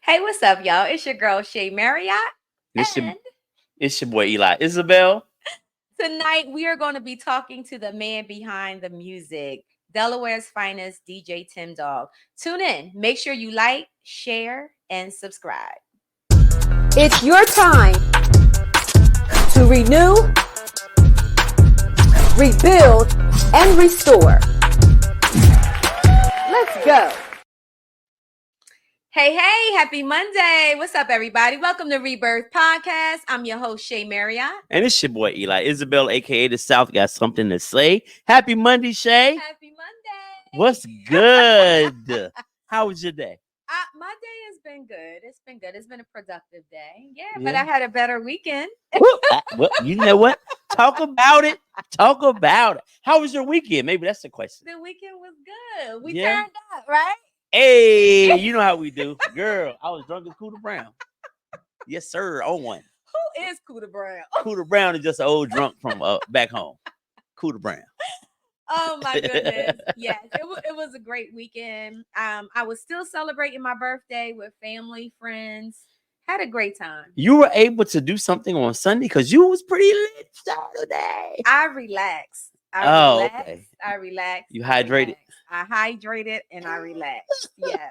Hey, what's up, y'all? It's your girl Shay Marriott, It's your, and it's your boy Eli Isabel. tonight we are going to be talking to the man behind the music, Delaware's finest, DJ Tim Dogg. Tune in. Make sure you like, share, and subscribe. It's your time to renew, rebuild, and restore. Let's go. Hey, happy Monday. What's up, everybody? Welcome to Rebirth Podcast. I'm your host, Shay Marriott. And it's your boy Eli Isabel, aka the South. Got something to say. Happy Monday, Shay. Happy Monday. What's good? How was your day? My day has been good. It's been good. It's been a productive day. Yeah, but I had a better weekend. Well, you know what? Talk about it. Talk about it. How was your weekend? Maybe that's the question. The weekend was good. We Yeah. turned up, right? Hey, you know how we do. Girl, I was drunk as Cooter Brown. Yes, sir. On one. Who is Cooter Brown? Cooter Brown is just an old drunk from back home. Cooter Brown. Oh my goodness. Yes, it was a great weekend. I was still celebrating my birthday with family, friends. Had a great time. You were able to do something on Sunday because you was pretty lit Saturday. I relaxed. Okay. I relaxed. You hydrated? I hydrated and I relaxed. Yes.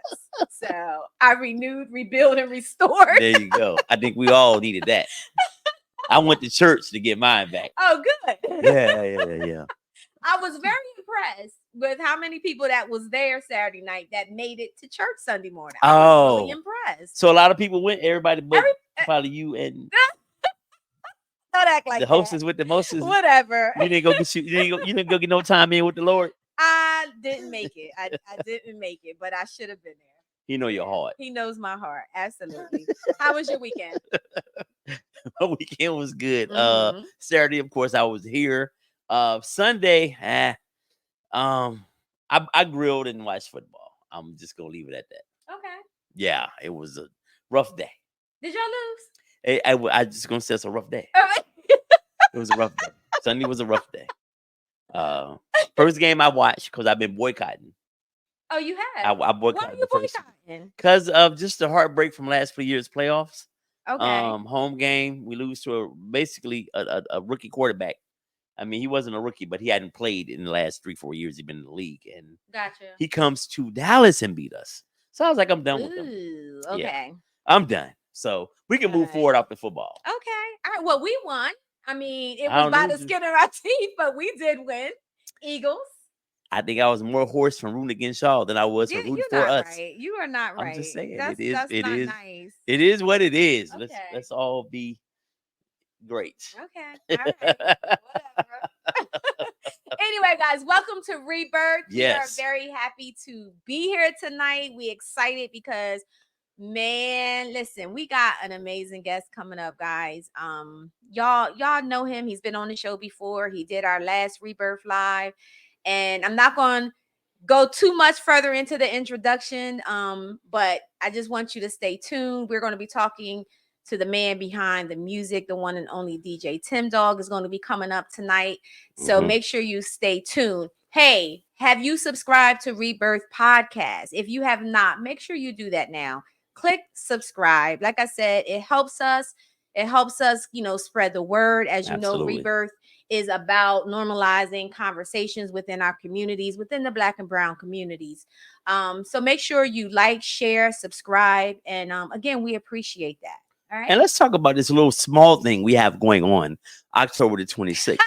So I renewed, rebuilt, and restored. There you go. I think we all needed that. I went to church to get mine back. Oh, good. Yeah. I was very impressed with how many people that was there Saturday night that made it to church Sunday morning. I was really impressed. So a lot of people went, everybody but probably you and Don't act like the hostess with the mostest. Whatever. You didn't go get you didn't go get no time in with the Lord. I didn't make it. I didn't make it, but I should have been there. He know your heart. He knows my heart. Absolutely. How was your weekend? My weekend was good. Mhm. Saturday, of course, I was here. Sunday, I grilled and watched football. I'm just gonna leave it at that. Okay. Yeah, it was a rough day. Did y'all lose? I just gonna say it's a rough day. All right. It was a rough day. Sunday was a rough day. First game I watched because I've been boycotting. Oh, you have? I Why boycotted are you the first boycotting? because of just the heartbreak from last few years playoffs. Okay. Home game we lose to basically a rookie quarterback. I mean, he wasn't a rookie, but he hadn't played in the last 3-4 years. He'd been in the league, and Gotcha. he comes to Dallas and beat us. So I was like, I'm done with him. Ooh, okay. Yeah. I'm done. So we can move forward off the football. Okay. All right. Well, we won. I mean, it I was don't by know. the skin of our teeth, but we did win. Eagles. I think I was more horse from rooting against y'all than I was from rooting for us. Right. You are not right. I'm just saying, That's it not is. nice. It is what it is. Okay. Let's all be great. Okay. All right. Whatever. Anyway, guys, welcome to Rebirth. Yes. We are very happy to be here tonight. We excited because, man, listen, we got an amazing guest coming up, guys. Y'all know him. He's been on the show before. He did our last Rebirth Live, and I'm not going to go too much further into the introduction, but I just want you to stay tuned. We're going to be talking to the man behind the music, the one and only DJ Tim Dogg is going to be coming up tonight. So make sure you stay tuned. Hey, have you subscribed to Rebirth Podcast? If you have not, make sure you do that now. Click subscribe. Like I said, it helps us. It helps us, spread the word. As you know, Rebirth is about normalizing conversations within our communities, within the Black and Brown communities. So make sure you like, share, subscribe. And again, we appreciate that. All right. And let's talk about this little small thing we have going on October the 26th.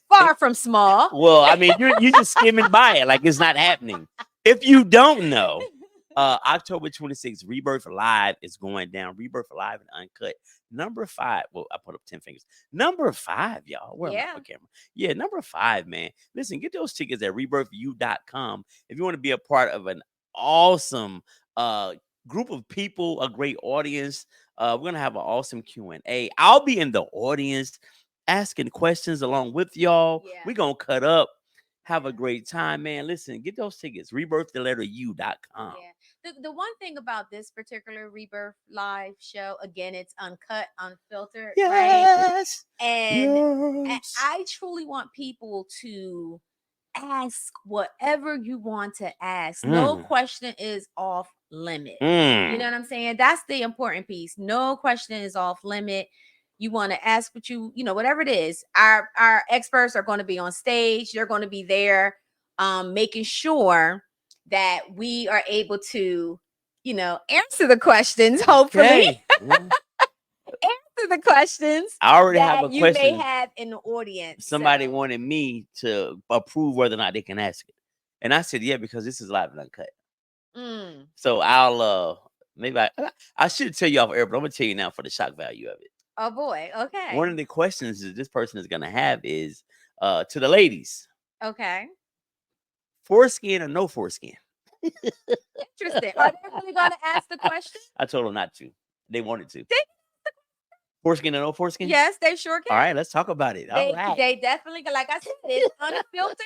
Far from small. Well, I mean, you're just skimming by it like it's not happening. If you don't know, October 26th, Rebirth Live is going down. Rebirth Live and Uncut. Number 5. Well, I put up 10 fingers. Number 5, y'all. Where am I on camera? Yeah, number 5, man. Listen, get those tickets at rebirthu.com if you want to be a part of an awesome group of people, a great audience. We're going to have an awesome Q&A. I'll be in the audience asking questions along with y'all. Yeah. We're going to cut up. Have a great time, man. Listen, get those tickets. Rebirthu.com. Yeah. The one thing about this particular Rebirth Live show, again, it's uncut, unfiltered. Yes. Right? And I truly want people to ask whatever you want to ask. No Mm. question is off limit. You know Mm. what I'm saying? That's the important piece. No question is off limit. You want to ask what whatever it is. Our experts are going to be on stage. They're going to be there, making sure that we are able to, answer the questions, hopefully. Okay. Yeah. Answer the questions I already have that a you may question. have in the audience. Somebody So, wanted me to approve whether or not they can ask it. And I said, yeah, because this is live and uncut. mm, So I'll maybe I should tell you off air, but I'm gonna tell you now for the shock value of it. oh boy. One Okay. of the questions that this person is gonna have is to the ladies, Okay. foreskin or no foreskin? Interesting. Are they really going to ask the question? I told them not to. They wanted to. They, Foreskin or no foreskin? yes, they sure All can. right, let's talk about it. All They right. they definitely, like I said, it's unfiltered.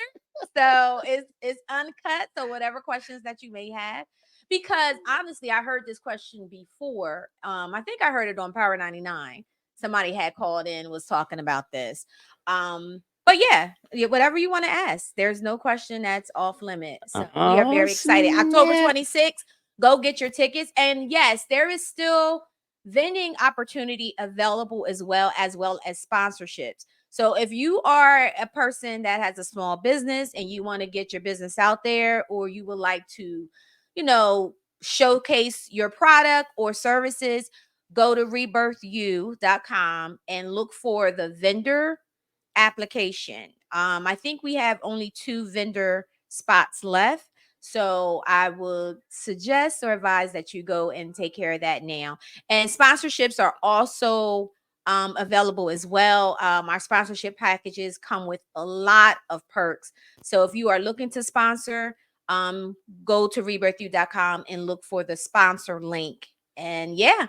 So it's uncut. So whatever questions that you may have. Because honestly, I heard this question before. I think I heard it on Power 99. Somebody had called in, was talking about this. But yeah, whatever you want to ask, there's no question that's off limit. So we are Oh, very excited. October snap. 26th, go get your tickets. And yes, there is still vending opportunity available as well as sponsorships. So if you are a person that has a small business and you want to get your business out there, or you would like to, showcase your product or services, go to rebirthu.com and look for the vendor application. I think we have only 2 vendor spots left. So I would suggest or advise that you go and take care of that now. And sponsorships are also available as well. Our sponsorship packages come with a lot of perks. So if you are looking to sponsor, go to rebirthu.com and look for the sponsor link. And yeah.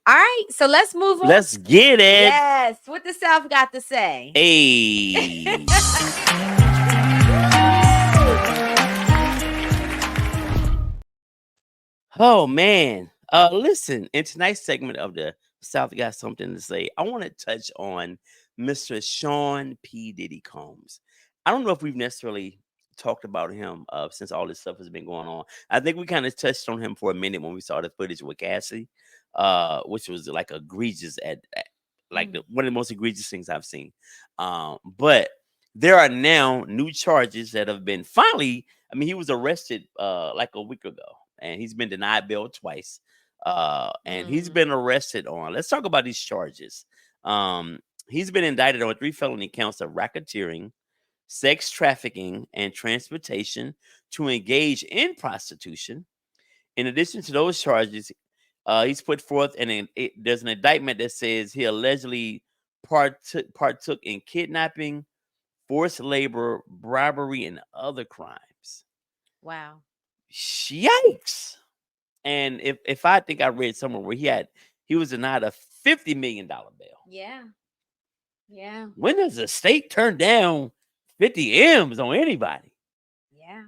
All right. So let's move on. Let's get it. Yes. What the South got to say? Hey. Oh man. Listen, in tonight's segment of the South got something to say. I want to touch on Mr. Sean P. Diddy Combs. I don't know if we've necessarily talked about him since all this stuff has been going on. I think we kind of touched on him for a minute when we saw the footage with Cassie, which was like egregious like one of the most egregious things I've seen. But there are now new charges that have been finally. I mean, he was arrested like a week ago, and he's been denied bail twice. And he's been arrested on. Let's talk about these charges. He's been indicted on 3 felony counts of racketeering, sex trafficking, and transportation to engage in prostitution. In addition to those charges, he's put forth there's an indictment that says he allegedly partook in kidnapping, forced labor, bribery, and other crimes. Wow. Yikes. And if I think I read somewhere where he was denied a $50 million bail. Yeah. Yeah. When does the state turn down 50 M's on anybody? Yeah.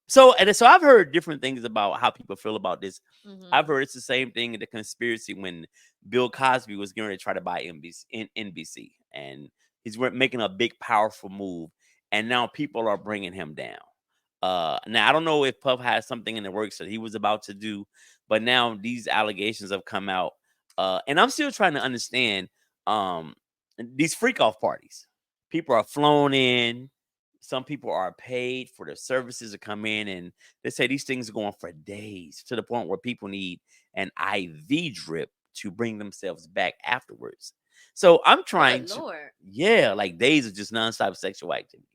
So I've heard different things about how people feel about this. Mhm. I've heard it's the same thing in the conspiracy when Bill Cosby was going to try to buy NBC, and he's making a big, powerful move, and now people are bringing him down. Now I don't know if Puff has something in the works that he was about to do, but now these allegations have come out, and I'm still trying to understand these freak off parties. People are flown in. Some people are paid for their services to come in, and they say these things are going for days to the point where people need an IV drip to bring themselves back afterwards. So I'm trying like days of just nonstop sexual activity,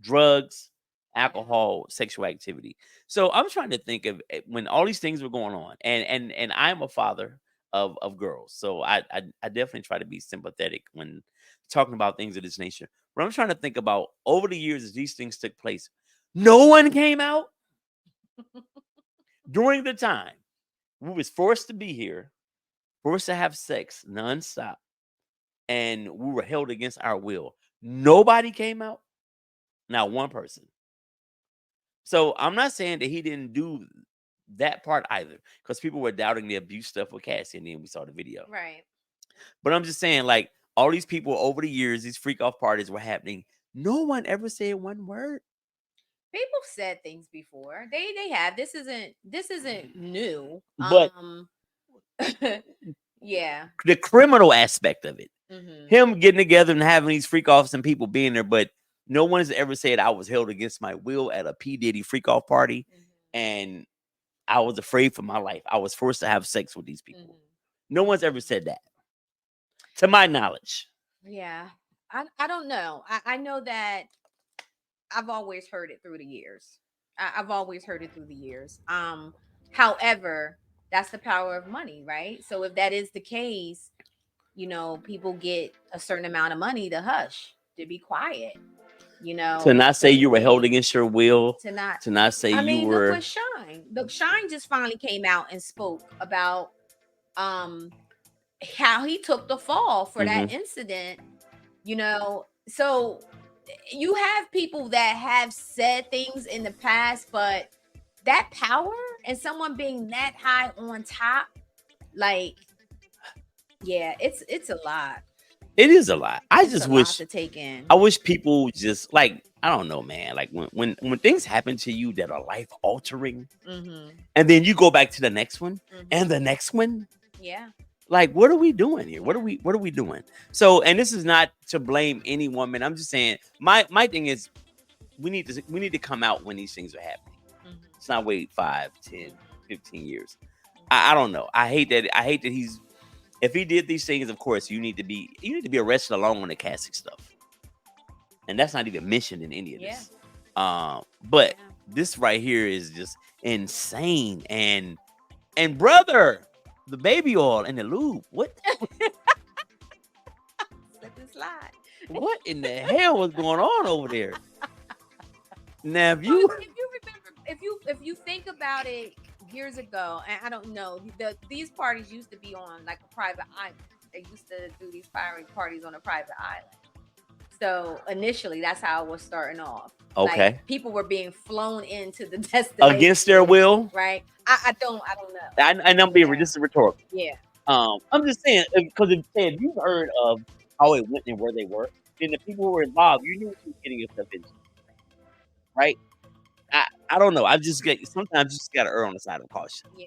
drugs, alcohol, sexual activity. So I'm trying to think of when all these things were going on, and I'm a father of girls, so I definitely try to be sympathetic when talking about things of this nature. But I'm trying to think about over the years as these things took place, no one came out during the time we was forced to be here, forced to have sex nonstop, and we were held against our will. Nobody came out, not one person. So I'm not saying that he didn't do that part either, because people were doubting the abuse stuff with Cassie, and then we saw the video. Right. But I'm just saying, like, all these people over the years, these freak off parties were happening. No one ever said one word. People said things before. They have. This isn't new. But Yeah. the criminal aspect of it, Mm-hmm. him getting together and having these freak offs and people being there, but no one has ever said I was held against my will at a P. Diddy freak off party, and I was afraid for my life. I was forced to have sex with these people. No one's ever said that, to my knowledge. Yeah. I don't know. I know that I've always heard it through the years. I've always heard it through the years. However, that's the power of money, right? So if that is the case, people get a certain amount of money to hush, to be quiet, To not say you were held things, against your will, to not. to not say I you mean, were. look what Shine. Look, Shine just finally came out and spoke about how he took the fall for that incident. So you have people that have said things in the past, but that power and someone being that high on top, like, yeah, it's a lot. It is a lot. I It's just a wish lot to take in. I wish people just like, I don't know, man. Like when things happen to you that are life altering, and then you go back to the next one and the next one. Yeah. Like, what are we doing here? What are we doing? So, and this is not to blame any woman. I'm just saying my thing is we need to come out when these things are happening. Let's not wait 5, 10, 15 years. I don't know. I hate that he's, if he did these things, of course, you need to be arrested along on the Catholic stuff. And that's not even mentioned in any of this. But this right here is just insane. And brother, the baby oil and the lube. What? Slip and slide. What in the hell was going on over there? Now, if you remember, if you think about it, years ago, and I don't know, these parties used to be on like a private island. They used to do these firing parties on a private island. So initially, that's how it was starting off. Okay. Like, people were being flown into the destination against their will, right? I don't know. And I'm being this is rhetorical. Yeah. I'm just saying, because if you've heard of how it went and where they were, then the people who were involved, you knew what you were getting yourself into, right? I don't know. Sometimes you just got to err on the side of caution. Yeah.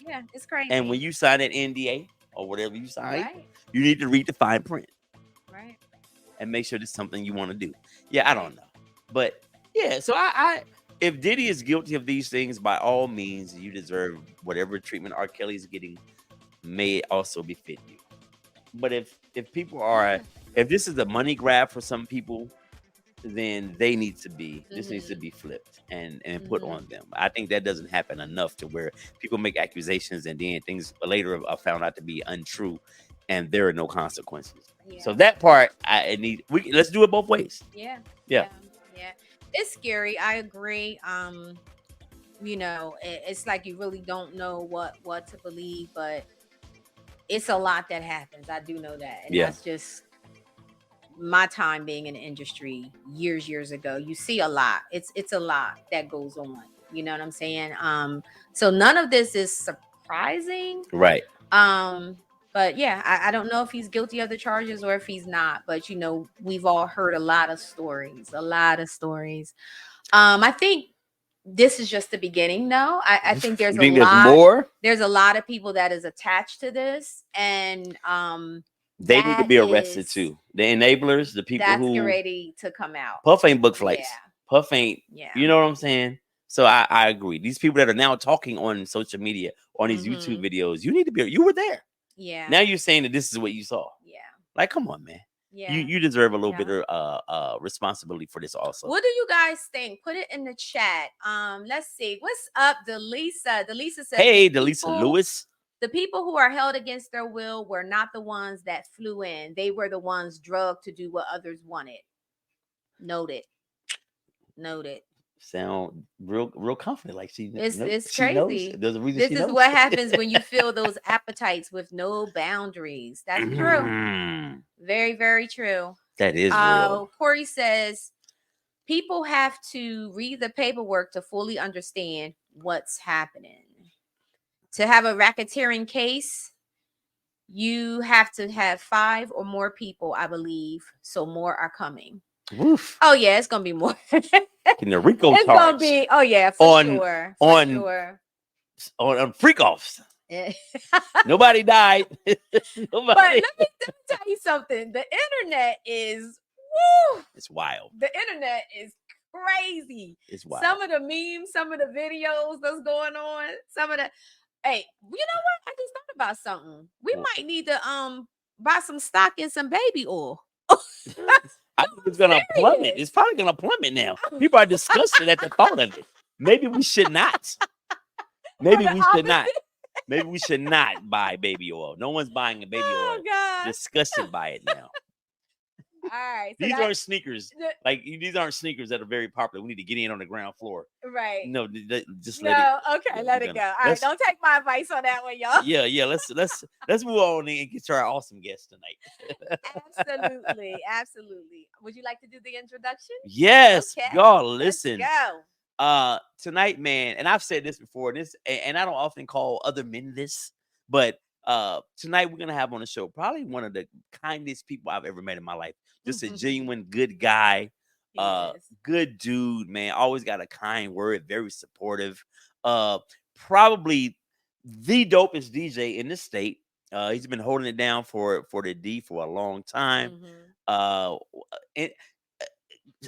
Yeah, it's crazy. And when you sign that NDA or whatever you sign, right, you need to read the fine print, right, and make sure it's something you want to do. Yeah, I don't know, but yeah. So if Diddy is guilty of these things, by all means, you deserve whatever treatment R. Kelly is getting. May it also befit you. But if people are, if this is a money grab for some people, then they need to be, this needs to be flipped and put on them. I think that doesn't happen enough to where people make accusations and then things later are found out to be untrue and there are no consequences. Yeah. So that part, let's do it both ways. Yeah. Yeah. It's scary. I agree. It's like you really don't know what to believe, but it's a lot that happens. I do know that. And that's just my time being in the industry years ago. You see a lot. It's a lot that goes on. You know what I'm saying? So none of this is surprising. Right. But yeah, I don't know if he's guilty of the charges or if he's not. But we've all heard a lot of stories. I think this is just the beginning, though. I think there's more. There's a lot of people that is attached to this, and they need to be arrested too. The enablers, the people who get ready to come out. Puff ain't book flights. Yeah. Puff ain't. Yeah. You know what I'm saying? So I agree. These people that are now talking on social media, on these YouTube videos, you were there. Yeah. Now you're saying that this is what you saw. Yeah. Like, come on, man. Yeah. You deserve a little bit of responsibility for this also. What do you guys think? Put it in the chat. Let's see. What's up, Delisa? Delisa says, hey, Delisa Lewis. The people who are held against their will were not the ones that flew in. They were the ones drugged to do what others wanted. Noted. Sound real confident, like it's she crazy. Knows. There's a reason. This is what happens when you feel those appetites with no boundaries. That's true. Very, very true. That is real. Corey says people have to read the paperwork to fully understand what's happening. To have a racketeering case, you have to have 5 or more people, I believe. So more are coming. Woof. Oh yeah, it's gonna be more. In the Rico It's gonna charge be. Oh yeah, for on sure. For on sure. on freak offs. Yeah. Nobody died. But Nobody. let me tell you something. The internet is woo. It's wild. The internet is crazy. It's wild. Some of the memes, some of the videos that's going on, some of the hey, you know what? I just thought about something. We might need to buy some stock in some baby oil. I think it's gonna plummet. It's probably gonna plummet now. People are disgusted at the thought of it. Maybe we should not. Maybe we should not. Maybe we should not buy baby oil. No one's buying a baby oil. God. Disgusted by it now. All right. So These aren't sneakers. Like these aren't sneakers that are very popular. We need to get in on the ground floor. right. No, just let it. Okay, let it go. All right, let's- don't take my advice on that one, y'all. Yeah. Let's move on and get to our awesome guest tonight. Absolutely. Would you like to do the introduction? Yes, Okay, y'all. Let's Listen. go. Tonight, man, and I've said this before, and I don't often call other men this, but tonight we're gonna have on the show probably one of the kindest people I've ever met in my life. Just a genuine good guy, Yes. good dude, man. Always got a kind word, very supportive. Probably the dopest DJ in the state. He's been holding it down for the D for a long time.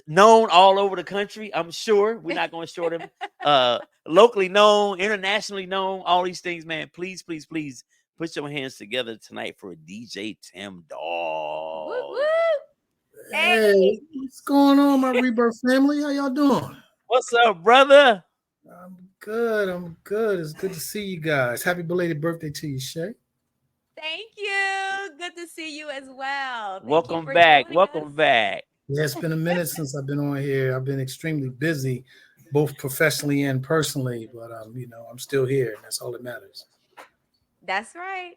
Known all over the country, I'm sure. We're not going to short him. Locally known, internationally known, all these things, man. Please put your hands together tonight for DJ Tim Dogg. Woo, woo. Hey, what's going on, my Rebirth family? How y'all doing? What's up, brother? I'm good. It's good to see you guys. Happy belated birthday to you, Shay. Thank you. Good to see you as well. Thank you Welcome for back. joining Welcome us. back. Yeah, it's been a minute since I've been on here. I've been extremely busy, both professionally and personally, but I'm still here, and that's all that matters. That's right.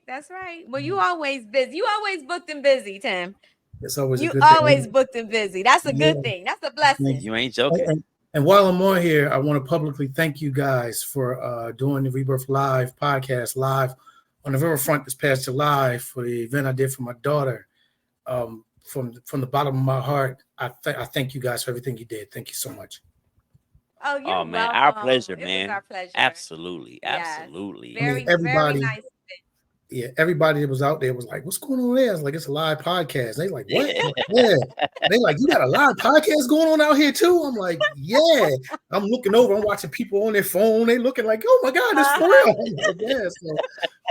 Well, you always busy. You always booked and busy, Tim. It's always a You good always thing. booked and busy. That's a good thing. That's a blessing. You ain't joking. And while I'm on here, I want to publicly thank you guys for doing the Rebirth Live podcast live on the Riverfront this past July for the event I did for my daughter. From the bottom of my heart, I thank you guys for everything you did. Thank you so much. Oh, you're Oh man, welcome. our pleasure, It man. was our pleasure. Absolutely. Yes. Everybody- Very nice. Yeah, everybody that was out there was like, "What's going on there?" I was like, "It's a live podcast." They like, "What?" Yeah. They like, "You got a live podcast going on out here too?" I'm like, "Yeah." I'm looking over. I'm watching people on their phone. They looking like, "Oh my God, it's for real."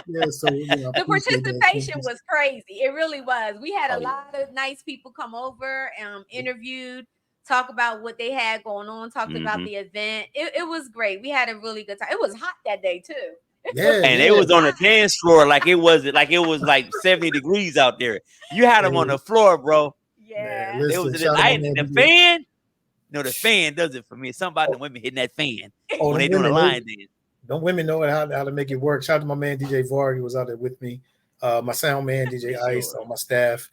I'm like, So The appreciate that. participation was crazy. It really was. We had a Oh, yeah. lot of nice people come over, interviewed, talk about what they had going on, talked about the event. It was great. We had a really good time. It was hot that day too. Yeah, And it was on the dance floor like it was like 70 degrees out there. You had them on the floor, bro. Yeah. Man, It was shout out my man, the DJ. fan. No, the fan does it for me. Somebody the women hitting that fan Oh, when they them doing the women, line dance. Don't women know how to make it work? Shout out to my man DJ Varg, who was out there with me. My sound man DJ Ice on my staff.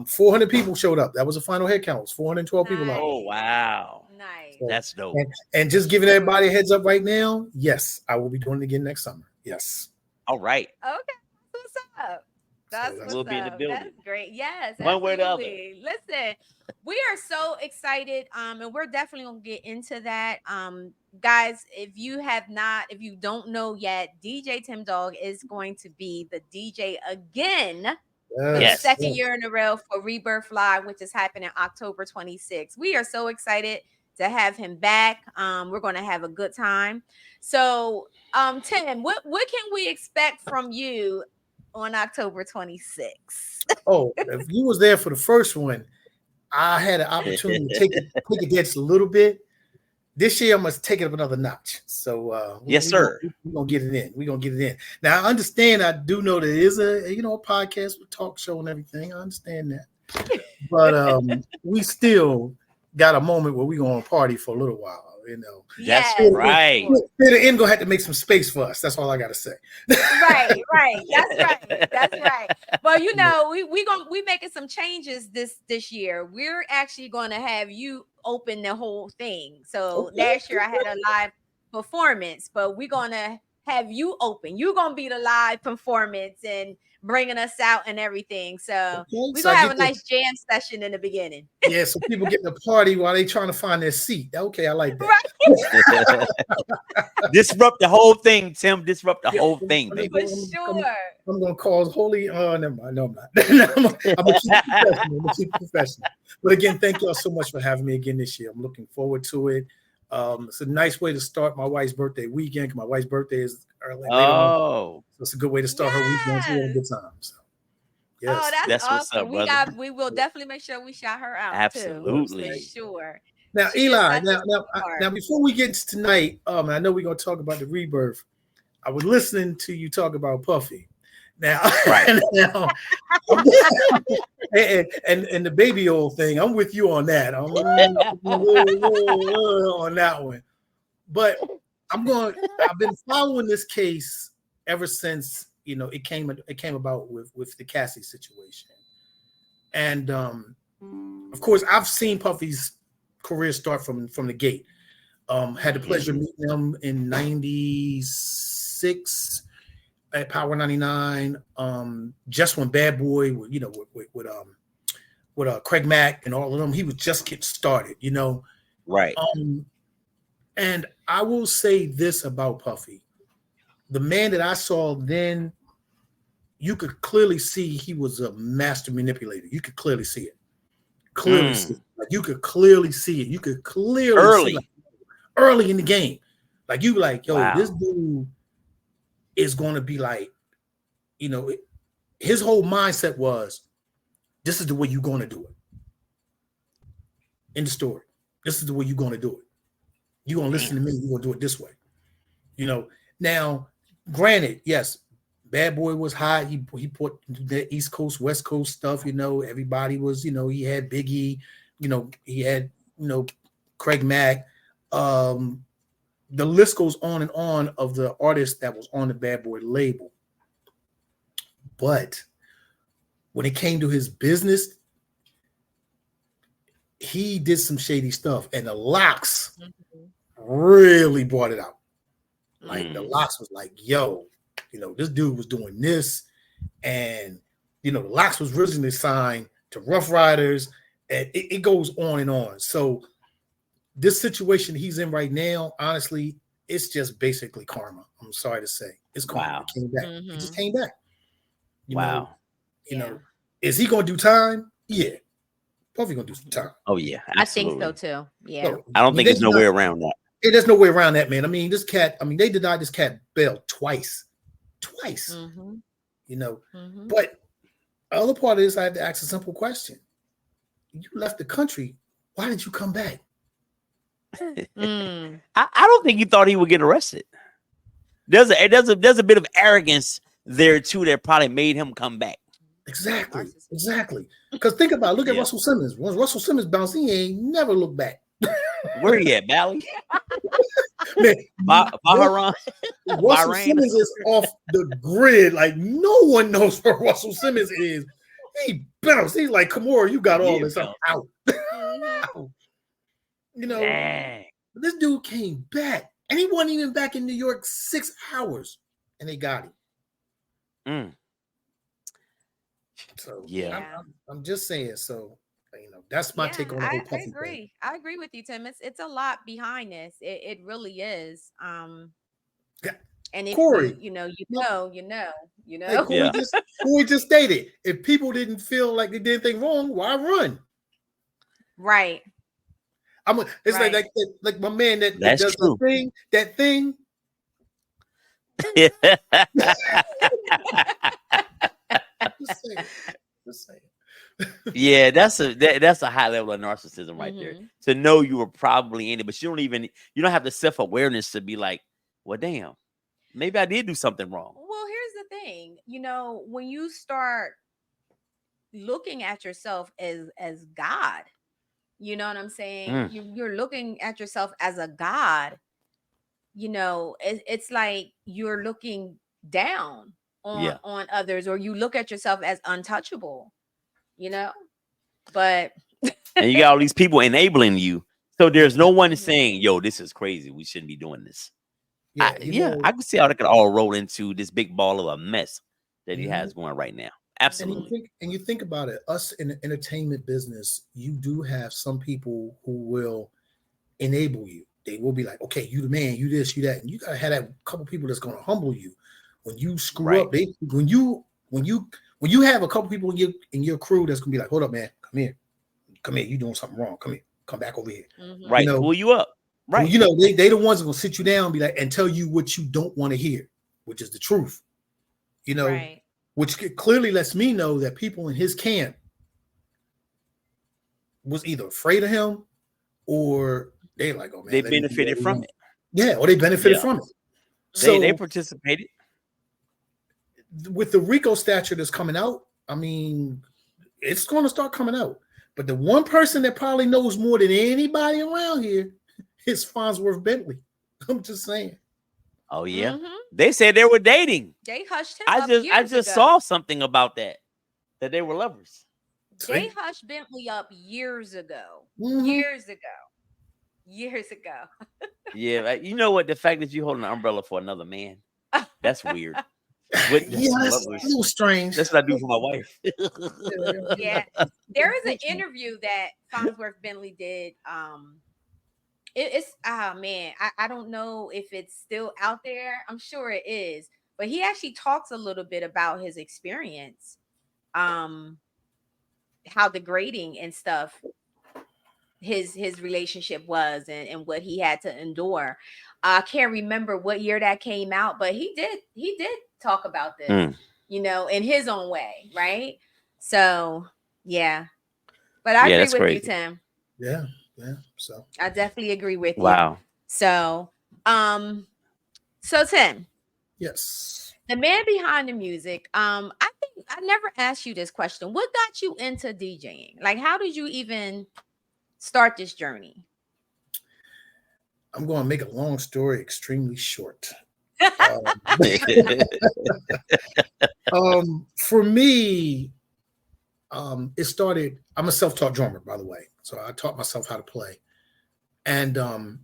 400 people showed up. That was the final head count. It was 412 people out. Oh wow, Nice. So- that's dope. And just giving everybody a heads up right now. Yes, I will be doing it again next summer. Yes. All right, Okay. What's up? That's So what's we'll be in the up. building. That's great. Yes. One way or the other. absolutely. Listen, we are so excited. And we're definitely gonna get into that. Guys, if you don't know yet, DJ Tim Dogg is going to be the DJ again. For the Yes. second year in a row for Rebirth Live, which is happening October 26th. We are so excited to have him back. We're going to have a good time. So, Tim, what can we expect from you on October 26th? Oh, if you was there for the first one, I had an opportunity to take it just a little bit. This year, I'm going to take it up another notch. So, Yes, sir. We're going to get it in. We're going to get it in. Now, I understand. I do know there is a podcast with talk show and everything. I understand that. But we still got a moment where we're going to party for a little while. That's Yes. right. The end going to have to make some space for us. That's all I got to say. Right. That's right. Well, we making some changes this year. We're actually going to have you open the whole thing. So Okay. last year I had a live performance, but we're going to have you open. You're gonna be the live performance and bringing us out and everything. So we're So gonna I have get a nice jam session in the beginning. Yeah, so people get in the party while they trying to find their seat. Okay, I like that. Right. Disrupt the whole thing, Tim. Disrupt the whole thing, For baby. sure. I'm gonna cause holy. Never mind. No, I'm not. I'm gonna keep it professional. I'm gonna keep it professional. But again, thank y'all so much for having me again this year. I'm looking forward to it. It's a nice way to start my wife's birthday weekend. My wife's birthday is early. Oh, So it's a good way to start her weekend. We had a good time. So, yes. Oh, That's awesome. what's up, brother. We will definitely make sure we shout her out. Absolutely. Too, for sure. Now, She is Eli. such a Now, sweetheart. before we get to tonight, I know we're gonna talk about the rebirth. I was listening to you talk about Puffy. Now, Right. now and the baby oil thing. I'm with you on that. I'm on that one. But I've been following this case ever since it came about with the Cassie situation, and of course I've seen Puffy's career start from the gate. Had the pleasure of meeting him in '96 at Power 99. Just when Bad Boy, with Craig Mack and all of them, he was just getting started. Right. And I will say this about Puffy. The man that I saw then, you could clearly see he was a master manipulator. You could clearly see it. See it. Like you could clearly see it. You could clearly see it early in the game. Like you like, yo, wow. This dude is going to be like, his whole mindset was, this is the way you're going to do it. In the story. This is the way you're going to do it. You're going to listen to me. You're going to do it this way. Now, granted, yes, Bad Boy was hot. He put the East Coast, West Coast stuff, everybody was, he had Biggie, he had, Craig Mack. The list goes on and on of the artists that was on the Bad Boy label. But when it came to his business, he did some shady stuff, and the Locks really brought it out. Like the Locks was like, yo, this dude was doing this, and the Locks was originally signed to Rough Riders, and it goes on and on. So this situation he's in right now, honestly, it's just basically karma. I'm sorry to say, it's karma. Wow. It came back. It just came back. Is he gonna do time? Yeah, Puffy gonna do some time. Oh yeah, I absolutely. think so too. Yeah. So, I don't think there's no way around that. There's no way around that, man. I mean, this cat. I mean, they denied this cat bail twice. But the other part is, I have to ask a simple question: you left the country. Why did you come back? I don't think he thought he would get arrested. There's a bit of arrogance there too that probably made him come back. Exactly. Because think about it. Look at Russell Simmons. Once Russell Simmons bounced, he ain't never looked back. Where he at, Bally? Man, Bahrain. Russell Simmons is off the grid. Like no one knows where Russell Simmons is. He bounced. He's like, Kimura, you got all this. I'm out. Dang. This dude came back, and he wasn't even back in New York 6 hours, and they got him. So I'm just saying. So that's my take on the whole Puffy thing. I agree with you, Tim. It's a lot behind this. It really is. And if Corey, you know. Hey, Corey just stated, if people didn't feel like they did anything wrong, why run? Right. It's right. like my man that does true. that thing. Just saying. Yeah, that's a high level of narcissism right there. To know you were probably in it, but you don't have the self-awareness to be like, well, damn, maybe I did do something wrong. Well, here's the thing, when you start looking at yourself as God, you know what I'm saying? You're looking at yourself as a God. It's like you're looking down on others, or you look at yourself as untouchable. But and you got all these people enabling you, so there's no one saying, yo, this is crazy, we shouldn't be doing this. I can see how they could all roll into this big ball of a mess that he has going right now. Absolutely. And you think about it, us in the entertainment business, you do have some people who will enable you. They will be like, okay, you the man, you this, you that, and you gotta have that couple people that's gonna humble you when you screw up. When you have a couple people in your crew that's gonna be like, hold up, man, come here, you doing something wrong, come here, come back over here, right? Pull you up, right? Well, they the ones that gonna sit you down and be like and tell you what you don't want to hear, which is the truth, right. Which clearly lets me know that people in his camp was either afraid of him or they like, oh man, they benefited from it. Yeah, or they benefited from it. So they participated. With the Rico statue that's coming out, I mean, it's going to start coming out. But the one person that probably knows more than anybody around here is Farnsworth Bentley. I'm just saying. Oh yeah, they said they were dating. They hushed him. I just saw something about that they were lovers. They hushed Bentley up years ago. Years ago. Yeah, you know what? The fact that you holding an umbrella for another man, that's weird. That's a little strange. That's what I do for my wife. Yeah, there is an interview that Farnsworth Bentley did. It's man, I don't know if it's still out there. I'm sure it is, but he actually talks a little bit about his experience, how degrading and stuff his relationship was and what he had to endure. I can't remember what year that came out, but he did talk about this, in his own way, right? So yeah, but I agree with you, Tim. Yeah. So I definitely agree with you. Wow. So Tim. Yes. The man behind the music. I think I never asked you this question. What got you into DJing? Like, how did you even start this journey? I'm going to make a long story extremely short. For me, it started. I'm a self-taught drummer, by the way, so I taught myself how to play. And oh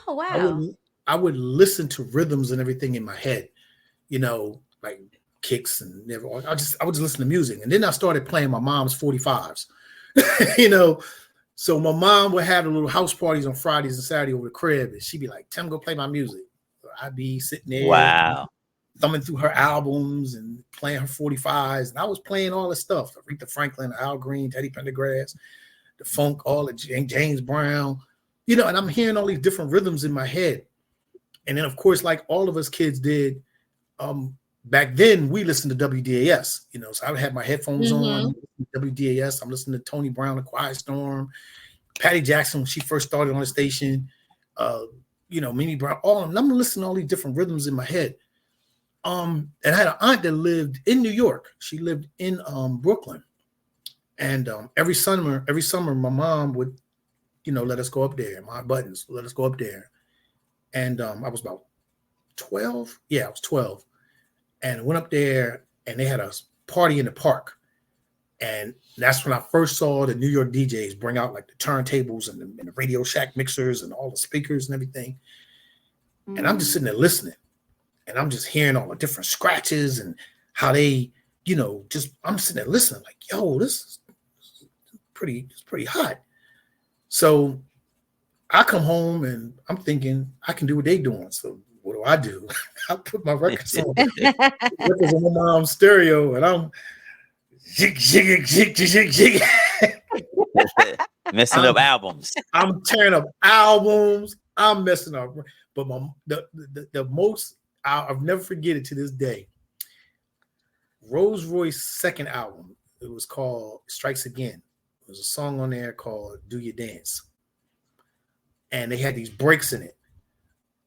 wow, I would listen to rhythms and everything in my head, like kicks and everything. I would just listen to music, and then I started playing my mom's 45s, So my mom would have the little house parties on Fridays and Saturday over the crib, and she'd be like, "Tim, go play my music." So I'd be sitting there, thumbing through her albums and playing her 45s, and I was playing all the stuff: Aretha Franklin, Al Green, Teddy Pendergrass, the funk, all the James Brown, and I'm hearing all these different rhythms in my head. And then, of course, like all of us kids did, back then we listened to WDAS, so I would have my headphones on, WDAS. I'm listening to Tony Brown, The Quiet Storm, Patty Jackson when she first started on the station, Mimi Brown, all of them. I'm listening to all these different rhythms in my head. And I had an aunt that lived in New York. She lived in Brooklyn. And every summer, my mom would, let us go up there. My buttons, let us go up there. And I was about 12. Yeah, I was 12. And went up there and they had a party in the park. And that's when I first saw the New York DJs bring out like the turntables and the Radio Shack mixers and all the speakers and everything. And I'm just sitting there listening. And I'm just hearing all the different scratches and how they, I'm sitting there listening like, yo, this is pretty hot. So I come home and I'm thinking I can do what they doing. So what do? I put my records on my mom's stereo, and I'm jig. Messing up albums. I'm tearing up albums. I'm messing up. But the most I'll never forget it to this day. Rose Royce's second album. It was called Strikes Again. There's a song on there called Do You Dance, and they had these breaks in it.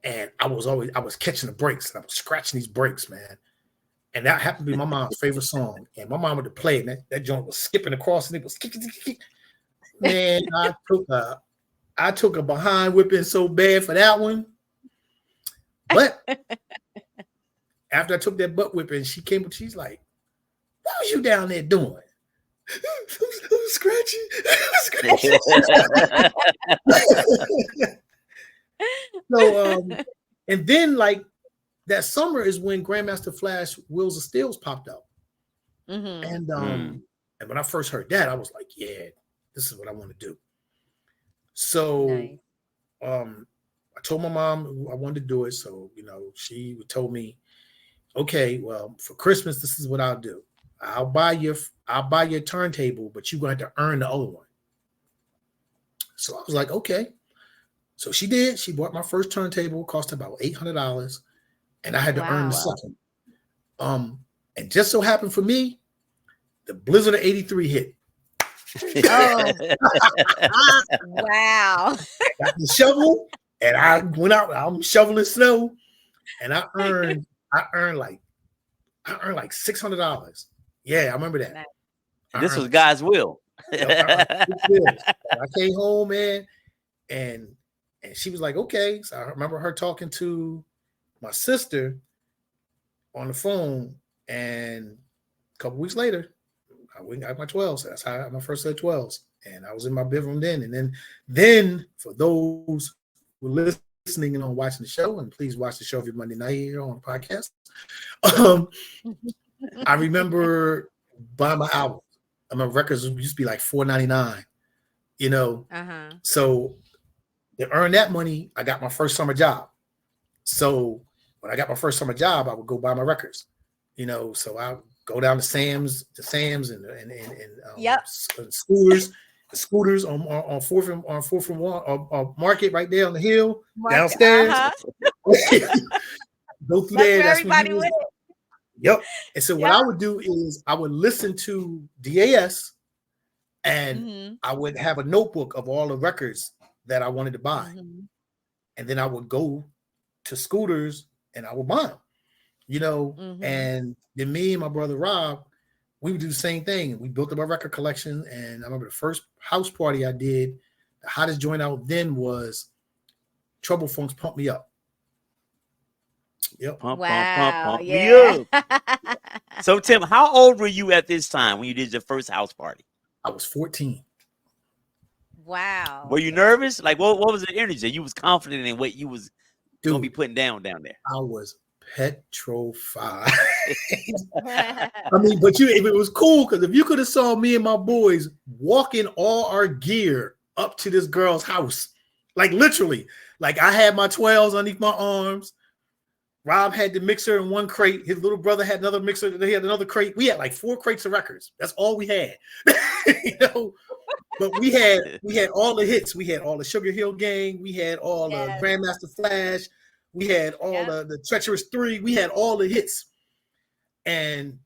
And I was catching the breaks and I was scratching these breaks, man. And that happened to be my mom's favorite song. And my mom would play it, and that joint was skipping across and it was kick. Man, I took a behind whipping so bad for that one. But after I took that butt whipping, she came up, she's like, what was you down there doing? I was scratching. So And then like that summer is when Grandmaster Flash Wheels of Steels popped out. And and when I first heard that, I was like, yeah, this is what I want to do. So I told my mom I wanted to do it. So, she told me, okay, well, for Christmas, this is what I'll do. I'll buy your turntable, but you're going to have to earn the other one. So I was like, okay. So she did. She bought my first turntable, cost about $800, and I had to earn the second. And just so happened for me, the Blizzard of '83 hit. Oh. Wow. Got the shovel, and I went out. I'm shoveling snow, and I earned like $600. Yeah, I remember that. This was God's will. I came home, man, and she was like, okay. So I remember her talking to my sister on the phone, and a couple weeks later, I went and got my 12s. That's how I got my first set of 12s. And I was in my bedroom then. And then for those who are listening and watching the show, and please watch the show every Monday night here on the podcast. I remember buying my album. I remember records used to be like $4.99, So to earn that money, I got my first summer job. So when I got my first summer job, I would go buy my records, so I go down to Sam's and scooters on Fourth and One Market right there on the hill downstairs. Go through there. That's everybody with it. Yep. And so what I would do is I would listen to DAS, and I would have a notebook of all the records that I wanted to buy, and then I would go to Scooters and I would buy them. And then me and my brother Rob, we would do the same thing. We built up our record collection, and I remember the first house party I did, the hottest joint out then was Trouble Funk's Pump Me Up. Yep. Pump me up. So Tim, how old were you at this time when you did your first house party? I was 14. Wow. Were you nervous? Like what was the energy? You was confident in what you was gonna be putting down there. I was petrified. I mean, but it was cool because if you could have saw me and my boys walking all our gear up to this girl's house, like literally, like I had my 12s underneath my arms. Rob had the mixer in one crate. His little brother had another mixer. They had another crate. We had like 4 crates of records. That's all we had, But we had all the hits. We had all the Sugar Hill Gang. We had all the Grandmaster Flash. We had all the Treacherous 3. We had all the hits, and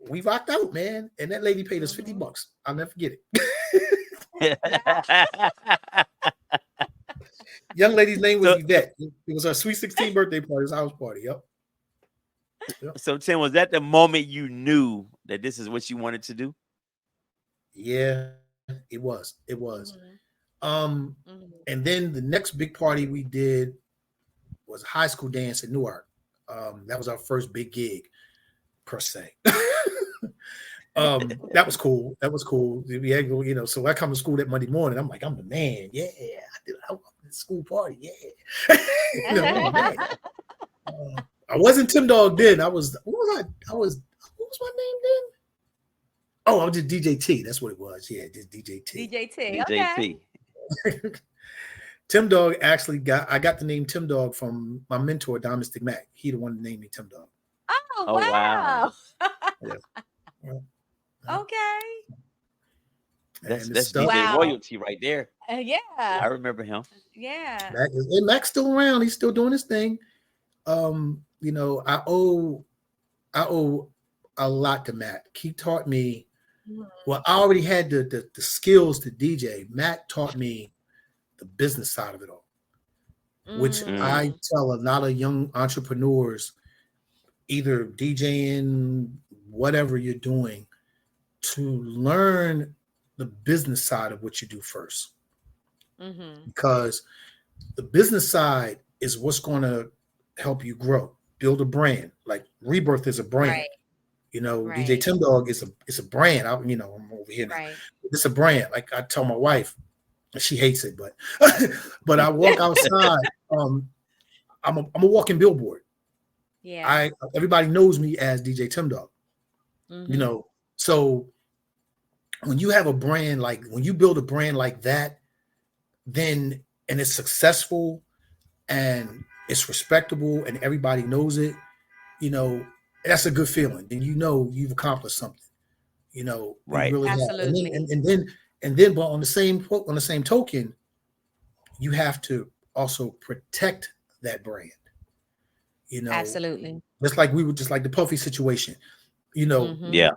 we rocked out, man. And that lady paid us $50. I'll never forget it. Young lady's name was Yvette. It was her sweet 16 birthday party. It was a house party. Yep. So Tim, was that the moment you knew that this is what you wanted to do? Yeah, it was. And then the next big party we did was a high school dance in Newark. That was our first big gig, per se. That was cool. We had, so I come to school that Monday morning. I'm like, I'm the man. Yeah, I did a school party. Yeah. I wasn't Tim Dogg then. I was, what was my name then? Oh, I was just DJ T. That's what it was. Yeah, just DJ T. DJ T. DJ T. Tim Dogg I got the name Tim Dogg from my mentor, Domestic Mac. He the one that named me Tim Dogg. Oh wow. Yeah. Okay. That's DJ royalty right there. Yeah. I remember him. Yeah. Mac's still around. He's still doing his thing. I owe a lot to Mac. He taught me. Well, I already had the skills to DJ. Mac taught me the business side of it all, which I tell a lot of young entrepreneurs, either DJing, whatever you're doing, to learn the business side of what you do first. Because the business side is what's going to help you grow, build a brand. Like Rebirth is a brand. Right. DJ Tim Dogg is a brand. I'm over here now. Right. It's a brand. Like I tell my wife, she hates it, but I walk outside. I'm a walking billboard. Yeah. Everybody knows me as DJ Tim Dogg. You know, so when you have a brand when you build a brand like that, then and it's successful and it's respectable and everybody knows it, you know, that's a good feeling. Then you know you've accomplished something. You know, right? You really Absolutely. have. And then, but on the same token, you have to also protect that brand. You know, Absolutely. just like the Puffy situation. You know, Yeah.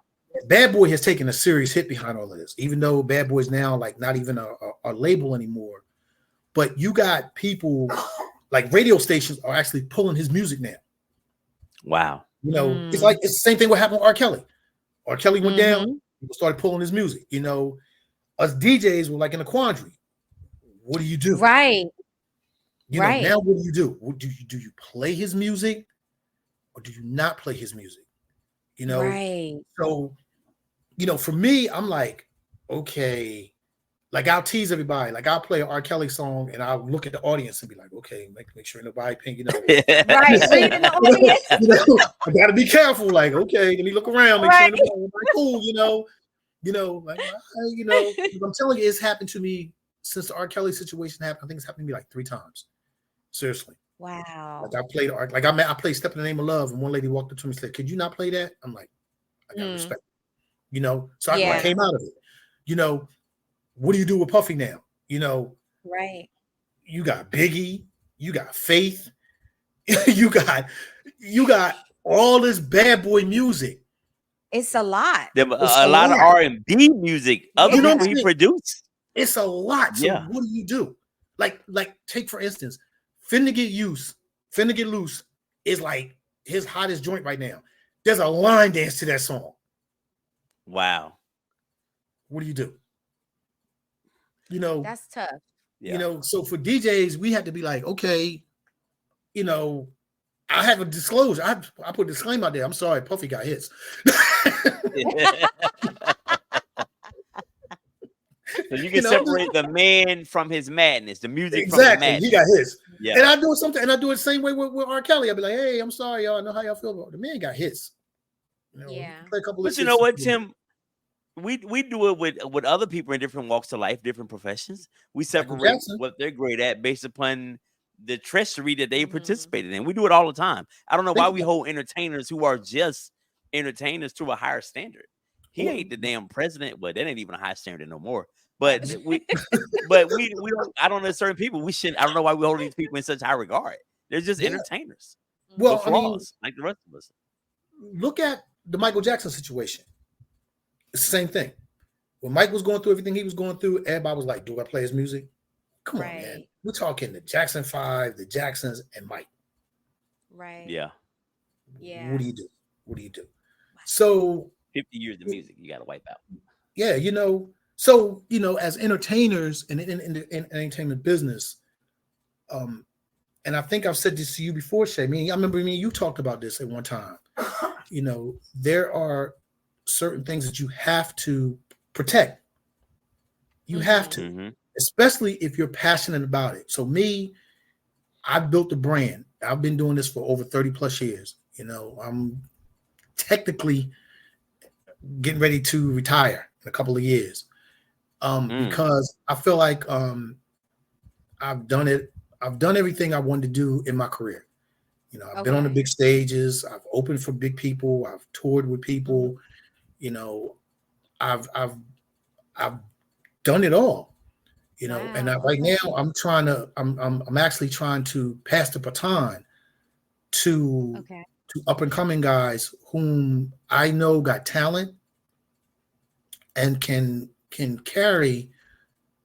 Bad Boy has taken a serious hit behind all of this, even though Bad Boy is now like not even a label anymore. But you got people like radio stations are actually pulling his music now. Wow. You know, it's the same thing what happened with R. Kelly. R. Kelly went down, people started pulling his music. You know, us DJs were like in a quandary. What do you do? Right. You know, now what do you do? Do you play his music or do you not play his music? You know, so, you know, for me, I'm like, okay, like I'll tease everybody. Like I'll play an R. Kelly song and I'll look at the audience and be like, okay, make sure nobody paying, you know. Right. Reading the audience. You know, I gotta be careful. Like, okay, let me look around, make sure nobody's cool, you know. You know, like, you know, I'm telling you, it's happened to me since the R. Kelly situation happened. I think it's happened to me like 3 times. Seriously. Wow. Like I played Step in the Name of Love, and one lady walked up to me and said, could you not play that? I'm like, I got respect. You know, so I came out of it. You know, what do you do with Puffy now? You know, you got Biggie, you got Faith, you got all this bad boy music. It's a lot. A lot of R&B music. Other people he produced. It's a lot. So what do you do? Like take for instance, Finna Get Loose is like his hottest joint right now. There's a line dance to that song. Wow. What do you do? You know, that's tough. You know, so for DJs, we had to be like, okay, you know, I have a disclosure. I put a disclaimer out there. I'm sorry, Puffy got hits. So you can separate the man from his madness, the music exactly. from the madness. He got his. Yeah. And I do something, and I do it the same way with R. Kelly. I'll be like, hey, I'm sorry, y'all. I know how y'all feel about it. The man got hits. You know, play a couple but you know what, Tim? We do it with other people in different walks of life, different professions. We separate what they're great at based upon the treachery that they participated in. We do it all the time. I don't know why we hold entertainers who are just entertainers to a higher standard. He ain't the damn president, but that ain't even a high standard no more. But we don't. I don't know certain people. We shouldn't. I don't know why we hold these people in such high regard. They're just entertainers. Well, flaws, like the rest of us. Look at the Michael Jackson situation. It's the same thing. When Mike was going through everything he was going through, everybody was like, do I play his music? Come on, man. We're talking the Jackson 5, the Jacksons, and Mike. Right. Yeah. What do you do? So 50 years of music, you got to wipe out. Yeah, you know. So, you know, as entertainers in the entertainment business, and I think I've said this to you before, Shay. I remember you talked about this at one time. You know, there are certain things that you have to protect. You have to, especially if you're passionate about it. So I've built a brand. I've been doing this for over 30 plus years. You know, I'm technically getting ready to retire in a couple of years. Because I feel like I've done it. I've done everything I wanted to do in my career. You know, I've been on the big stages. I've opened for big people. I've toured with people. You know, I've done it all. You know, and right now I'm actually trying to pass the baton to up and coming guys whom I know got talent and can carry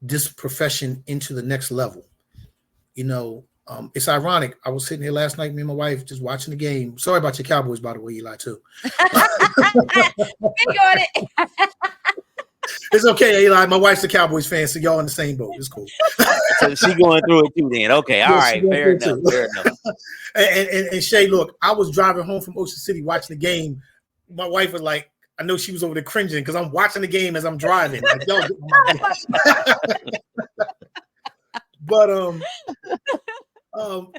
this profession into the next level. You know, it's ironic. I was sitting here last night, me and my wife, just watching the game. Sorry about your Cowboys, by the way, Eli, too. It's okay, Eli. My wife's a Cowboys fan, so y'all in the same boat. It's cool. So she going through it too then. Okay, all right. Fair enough. And Shay, look, I was driving home from Ocean City watching the game. My wife was like, I know she was over there cringing because I'm watching the game as I'm driving. Like, yo, but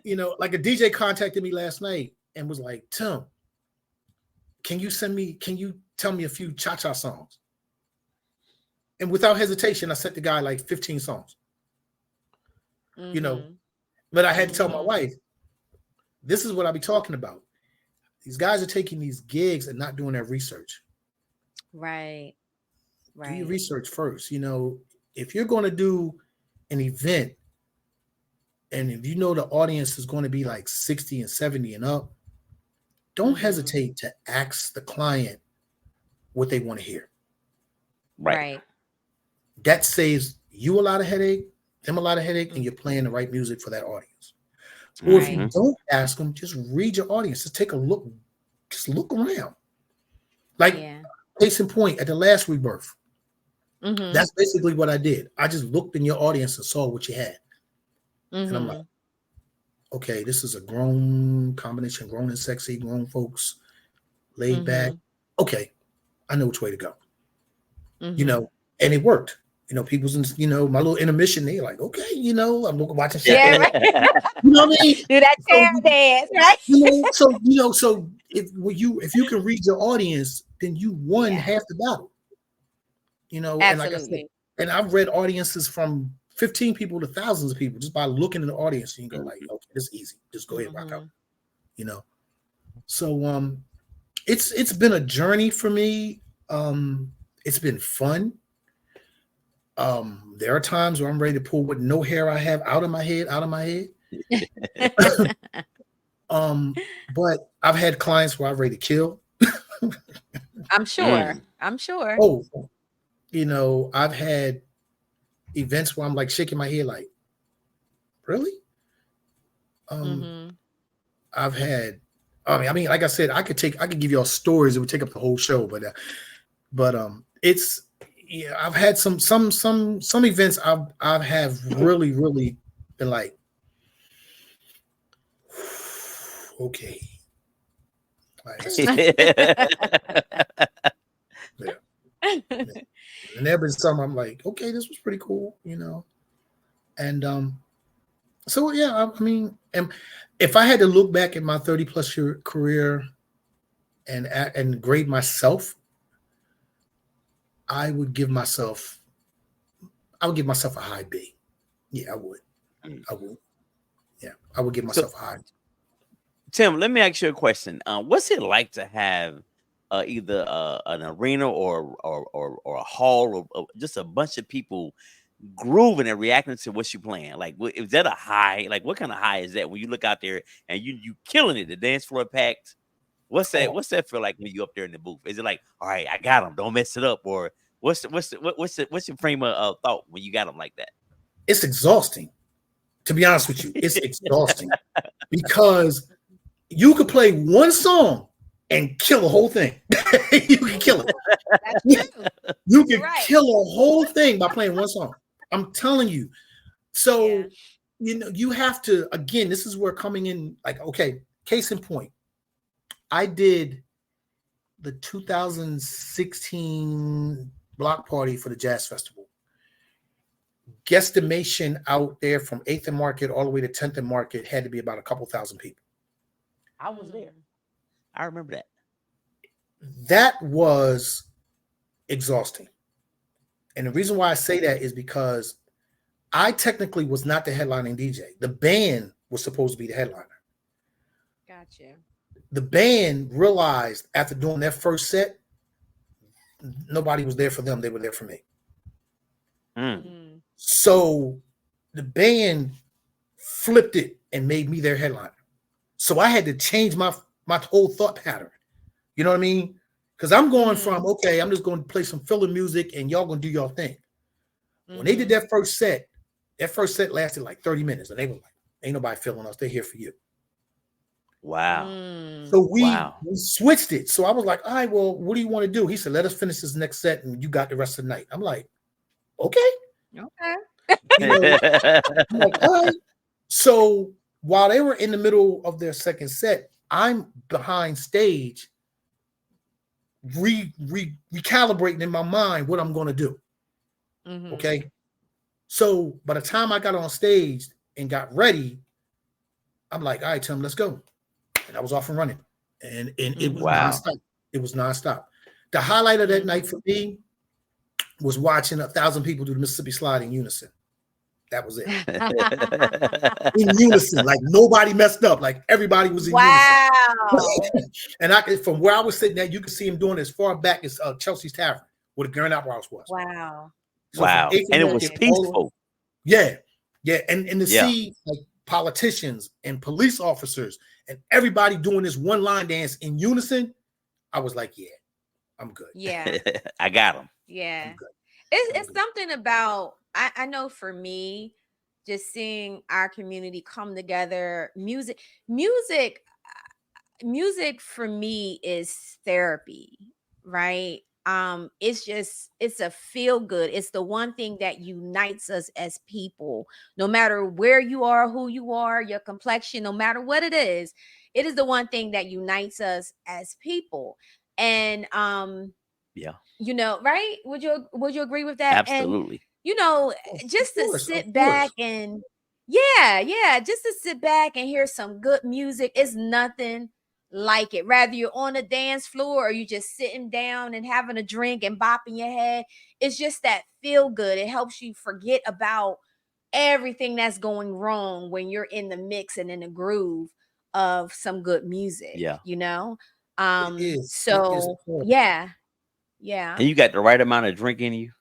You know, like a DJ contacted me last night and was like, Tim, can you tell me a few cha-cha songs? And without hesitation, I sent the guy like 15 songs. You know, but I had to tell my wife, this is what I be talking about. These guys are taking these gigs and not doing their research. Right. Do your research first. You know, if you're going to do an event and if you know the audience is going to be like 60 and 70 and up, don't hesitate to ask the client what they want to hear. Right. That saves you a lot of headache, them a lot of headache, and you're playing the right music for that audience. Or if you don't ask them, just read your audience. Just take a look. Just look around. Like, case in point, at the last Rebirth, that's basically what I did. I just looked in your audience and saw what you had. And I'm like, okay, this is a grown combination, grown and sexy, grown folks, laid back. Okay, I know which way to go. You know, and it worked. You know, people's, you know, my little intermission, they're like, okay, you know, I'm watching shit. Yeah, right. You know what I mean? Do that chair dance, right? So if you can read your audience, then you won half the battle. You know, and like I said, and I've read audiences from 15 people to thousands of people just by looking in the audience. You can go like, okay, this is easy. Just go ahead and rock out. You know, so it's been a journey for me. It's been fun. There are times where I'm ready to pull what no hair I have out of my head. But I've had clients where I'm ready to kill. I'm sure. Oh, you know, I've had events where I'm like shaking my head like, really? I've had, I mean, like I said, I could give you all stories. It would take up the whole show, but it's, yeah, I've had some events I've have really been like, okay. Yeah. And there have been some I'm like, okay, this was pretty cool, you know. And so yeah, I mean, and if I had to look back at my 30+ year career and grade myself, I would give myself a high B. Yeah, I would. Yeah, I would give myself a high. Tim, let me ask you a question. What's it like to have either an arena or a hall or just a bunch of people grooving and reacting to what you're playing? Like, is that a high? Like, what kind of high is that when you look out there and you killing it? The dance floor packed. What's that feel like when you up there in the booth? Is it like, all right, I got them, don't mess it up, or what's your frame of thought when you got them like that? It's exhausting. To be honest with you, it's exhausting because you could play one song and kill the whole thing. You can kill it. That's true. You can kill a whole thing by playing one song. I'm telling you. So, you know, you have to, again, this is where coming in, like, okay, case in point. I did the 2016 block party for the Jazz Festival. Guesstimation out there from 8th and Market all the way to 10th and Market had to be about a couple thousand people. I was there. I remember that. That was exhausting. And the reason why I say that is because I technically was not the headlining DJ. The band was supposed to be the headliner. Gotcha. The band realized after doing their first set, nobody was there for them. They were there for me. So the band flipped it and made me their headliner. So I had to change my whole thought pattern. You know what I mean? Because I'm going from, okay, I'm just going to play some filler music and y'all going to do your thing. When they did that first set lasted like 30 minutes. And they were like, ain't nobody feeling us. They're here for you. Wow. So we switched it. So I was like, all right, well, what do you want to do? He said, let us finish this next set and you got the rest of the night. I'm like, okay. Okay. You know, I'm like, all right. So while they were in the middle of their second set, I'm behind stage recalibrating in my mind what I'm going to do. Okay. So by the time I got on stage and got ready, I'm like, all right, Tim, let's go. And I was off and running. And it was Wow. nonstop. It was nonstop. The highlight of that night for me was watching 1,000 people do the Mississippi Slide in unison. That was it. In unison, like nobody messed up. Like everybody was in unison. And from where I was sitting at, you could see him doing as far back as Chelsea's Tavern, where the Grand Opera House was. Wow. So wow. from 8th And it American was all peaceful. Yeah. And to see like politicians and police officers and everybody doing this one line dance in unison, I was like, yeah, I'm good. Yeah. I got him. Yeah. I'm good. It's something about, I know for me, just seeing our community come together, music for me is therapy, right? It's a feel good. It's the one thing that unites us as people, no matter where you are, who you are, your complexion, no matter what it is the one thing that unites us as people. And you know, right? Would you agree with that? Absolutely. And you know, just to sit back and just to sit back and hear some good music is nothing like it. Rather you're on a dance floor or you just sitting down and having a drink and bopping your head. It's just that feel good. It helps you forget about everything that's going wrong when you're in the mix and in the groove of some good music. Yeah. You know? It is. So yeah. And you got the right amount of drink in you.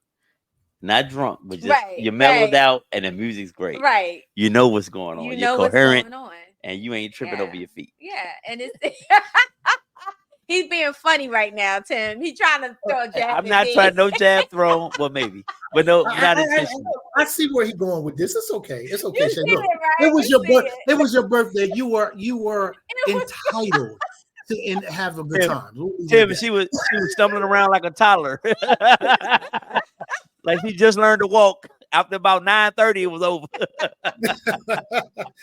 Not drunk, but just you're mellowed out and the music's great. Right. You know what's going on. You're coherent what's going on. And you ain't tripping over your feet. Yeah. And it's he's being funny right now, Tim. He's trying to throw a jab. I'm not trying no jab throw. Well, maybe. But no, not intentional. I see where he's going with this. It's okay. It's okay. Shay. Look, It was your birthday. It was your birthday. You were entitled to have a good time. Tim, she was stumbling around like a toddler. Like she just learned to walk. After about 9:30, it was over.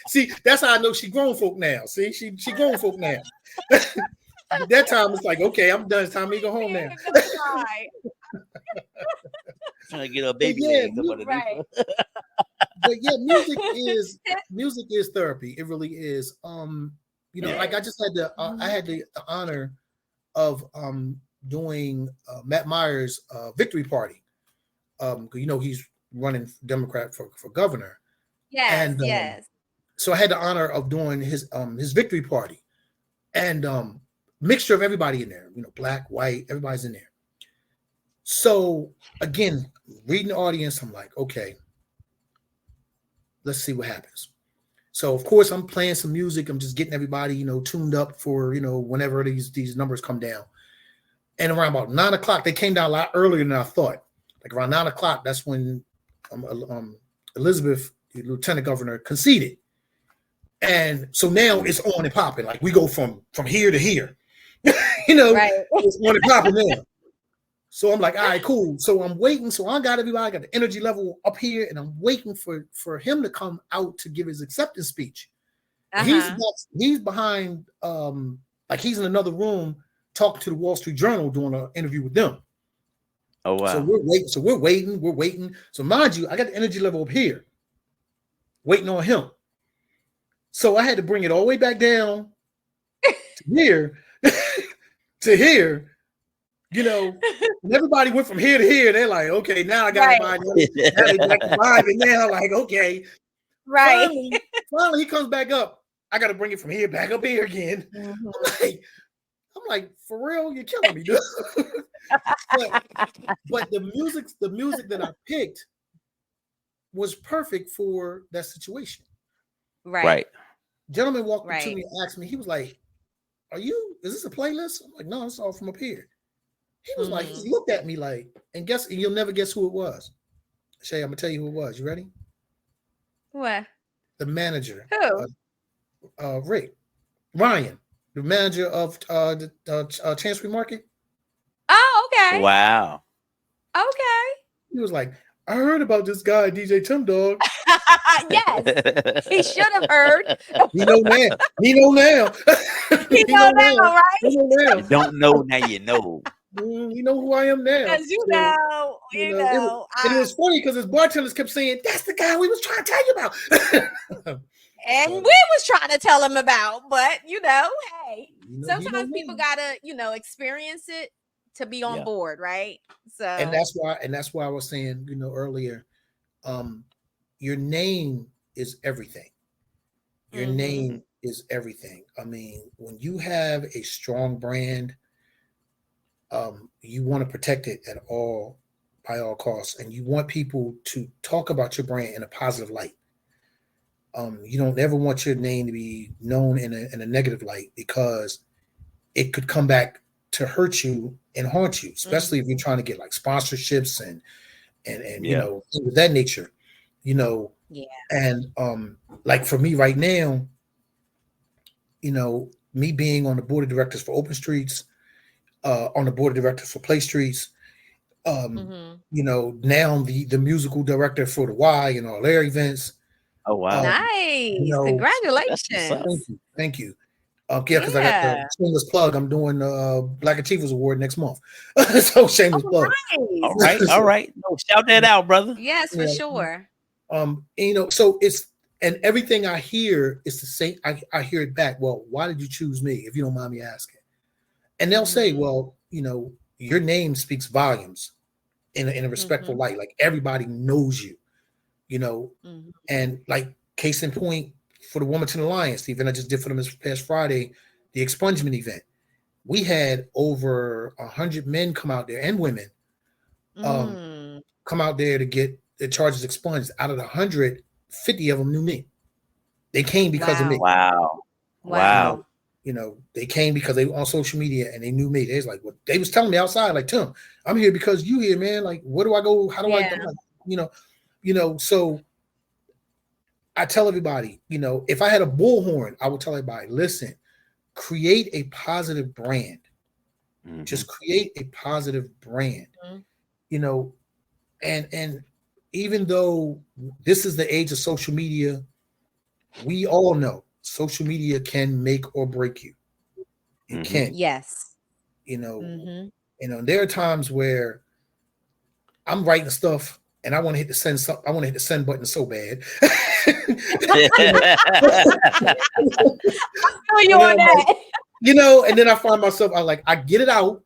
See, that's how I know she grown folk now. See, she grown folk now. At that time, it's like, okay, I'm done. It's time for me to go home now. Trying to get a baby legs up underneath. Right. But yeah, music is therapy. It really is. You know, like I just had I had the honor of doing Matt Meyer's victory party. You know, he's running Democrat for governor. Yes, yes. So I had the honor of doing his victory party, and mixture of everybody in there. You know, black, white, everybody's in there. So again, reading the audience, I'm like, okay, let's see what happens. So of course I'm playing some music. I'm just getting everybody, you know, tuned up for, you know, whenever these numbers come down. And around about 9 o'clock, they came down a lot earlier than I thought. Like around 9 o'clock, that's when Elizabeth, the lieutenant governor, conceded. And so now it's on and popping. Like we go from here to here. You know, It's on and popping now. So I'm like, all right, cool. So I'm waiting. So I got everybody, I got the energy level up here, and I'm waiting for him to come out to give his acceptance speech. He's behind, like he's in another room talking to the Wall Street Journal, doing an interview with them. Oh wow! So we're waiting. So mind you, I got the energy level up here, waiting on him. So I had to bring it all the way back down to here, to here. You know, and everybody went from here to here. They're like, okay, now I got everybody. Now they like vibing now, like, okay. Right. Finally, he comes back up. I got to bring it from here back up here again. Mm-hmm. I'm like, for real, you're killing me, dude. but the music that I picked was perfect for that situation. Right. Gentleman walked up to me and asked me, he was like, is this a playlist? I'm like, no, it's all from up here. He was like, he looked at me like, and you'll never guess who it was. Shay, I'm gonna tell you who it was. You ready? What? The manager. Who? Ryan, the manager of the Chancery Market. Oh, okay. Wow. Okay. He was like, I heard about this guy, DJ Tim Dogg. Yes, he should have heard. He know now. He know now. He know now, right? He know now. You don't know now, you know. You know who I am now. Because you know. And it was funny because his bartenders kept saying, "That's the guy we was trying to tell you about." And we was trying to tell him about, but hey, sometimes me. people gotta, experience it to be on board, right? So and that's why I was saying, earlier, your name is everything. Your name is everything. I mean, when you have a strong brand, you want to protect it by all costs, and you want people to talk about your brand in a positive light. You don't ever want your name to be known in a negative light, because it could come back to hurt you and haunt you, especially if you're trying to get like sponsorships and things of that nature, And like for me right now, me being on the board of directors for Open Streets, on the board of directors for Play Streets, now the musical director for the Y and all their events. Oh wow! Nice, congratulations! Thank you. Because I got the shameless plug. I'm doing Black Achievers Award next month. So shameless plug. All right. No, shout that out, brother. Yes, for sure. So it's, and everything I hear is the same. I hear it back. Well, why did you choose me, if you don't mind me asking? And they'll say, well, your name speaks volumes in a respectful light. Like everybody knows you, and like case in point, for the Wilmington Alliance, the event I just did for them this past Friday, the expungement event, we had over 100 men come out there and women come out there to get the charges expunged. Out of the 100, 50 of them knew me. They came because of me. Wow. They came because they were on social media and they knew me. They was like, they was telling me outside, like, Tim, I'm here because you here, man. Like, where do I go? How do I go? So I tell everybody, if I had a bullhorn, I would tell everybody, listen, create a positive brand. Just create a positive brand, and even though this is the age of social media, we all know social media can make or break you. It can. Yes. There are times where I'm writing stuff and I want to hit the send. I want to hit the send button so bad. And then I find myself, I get it out,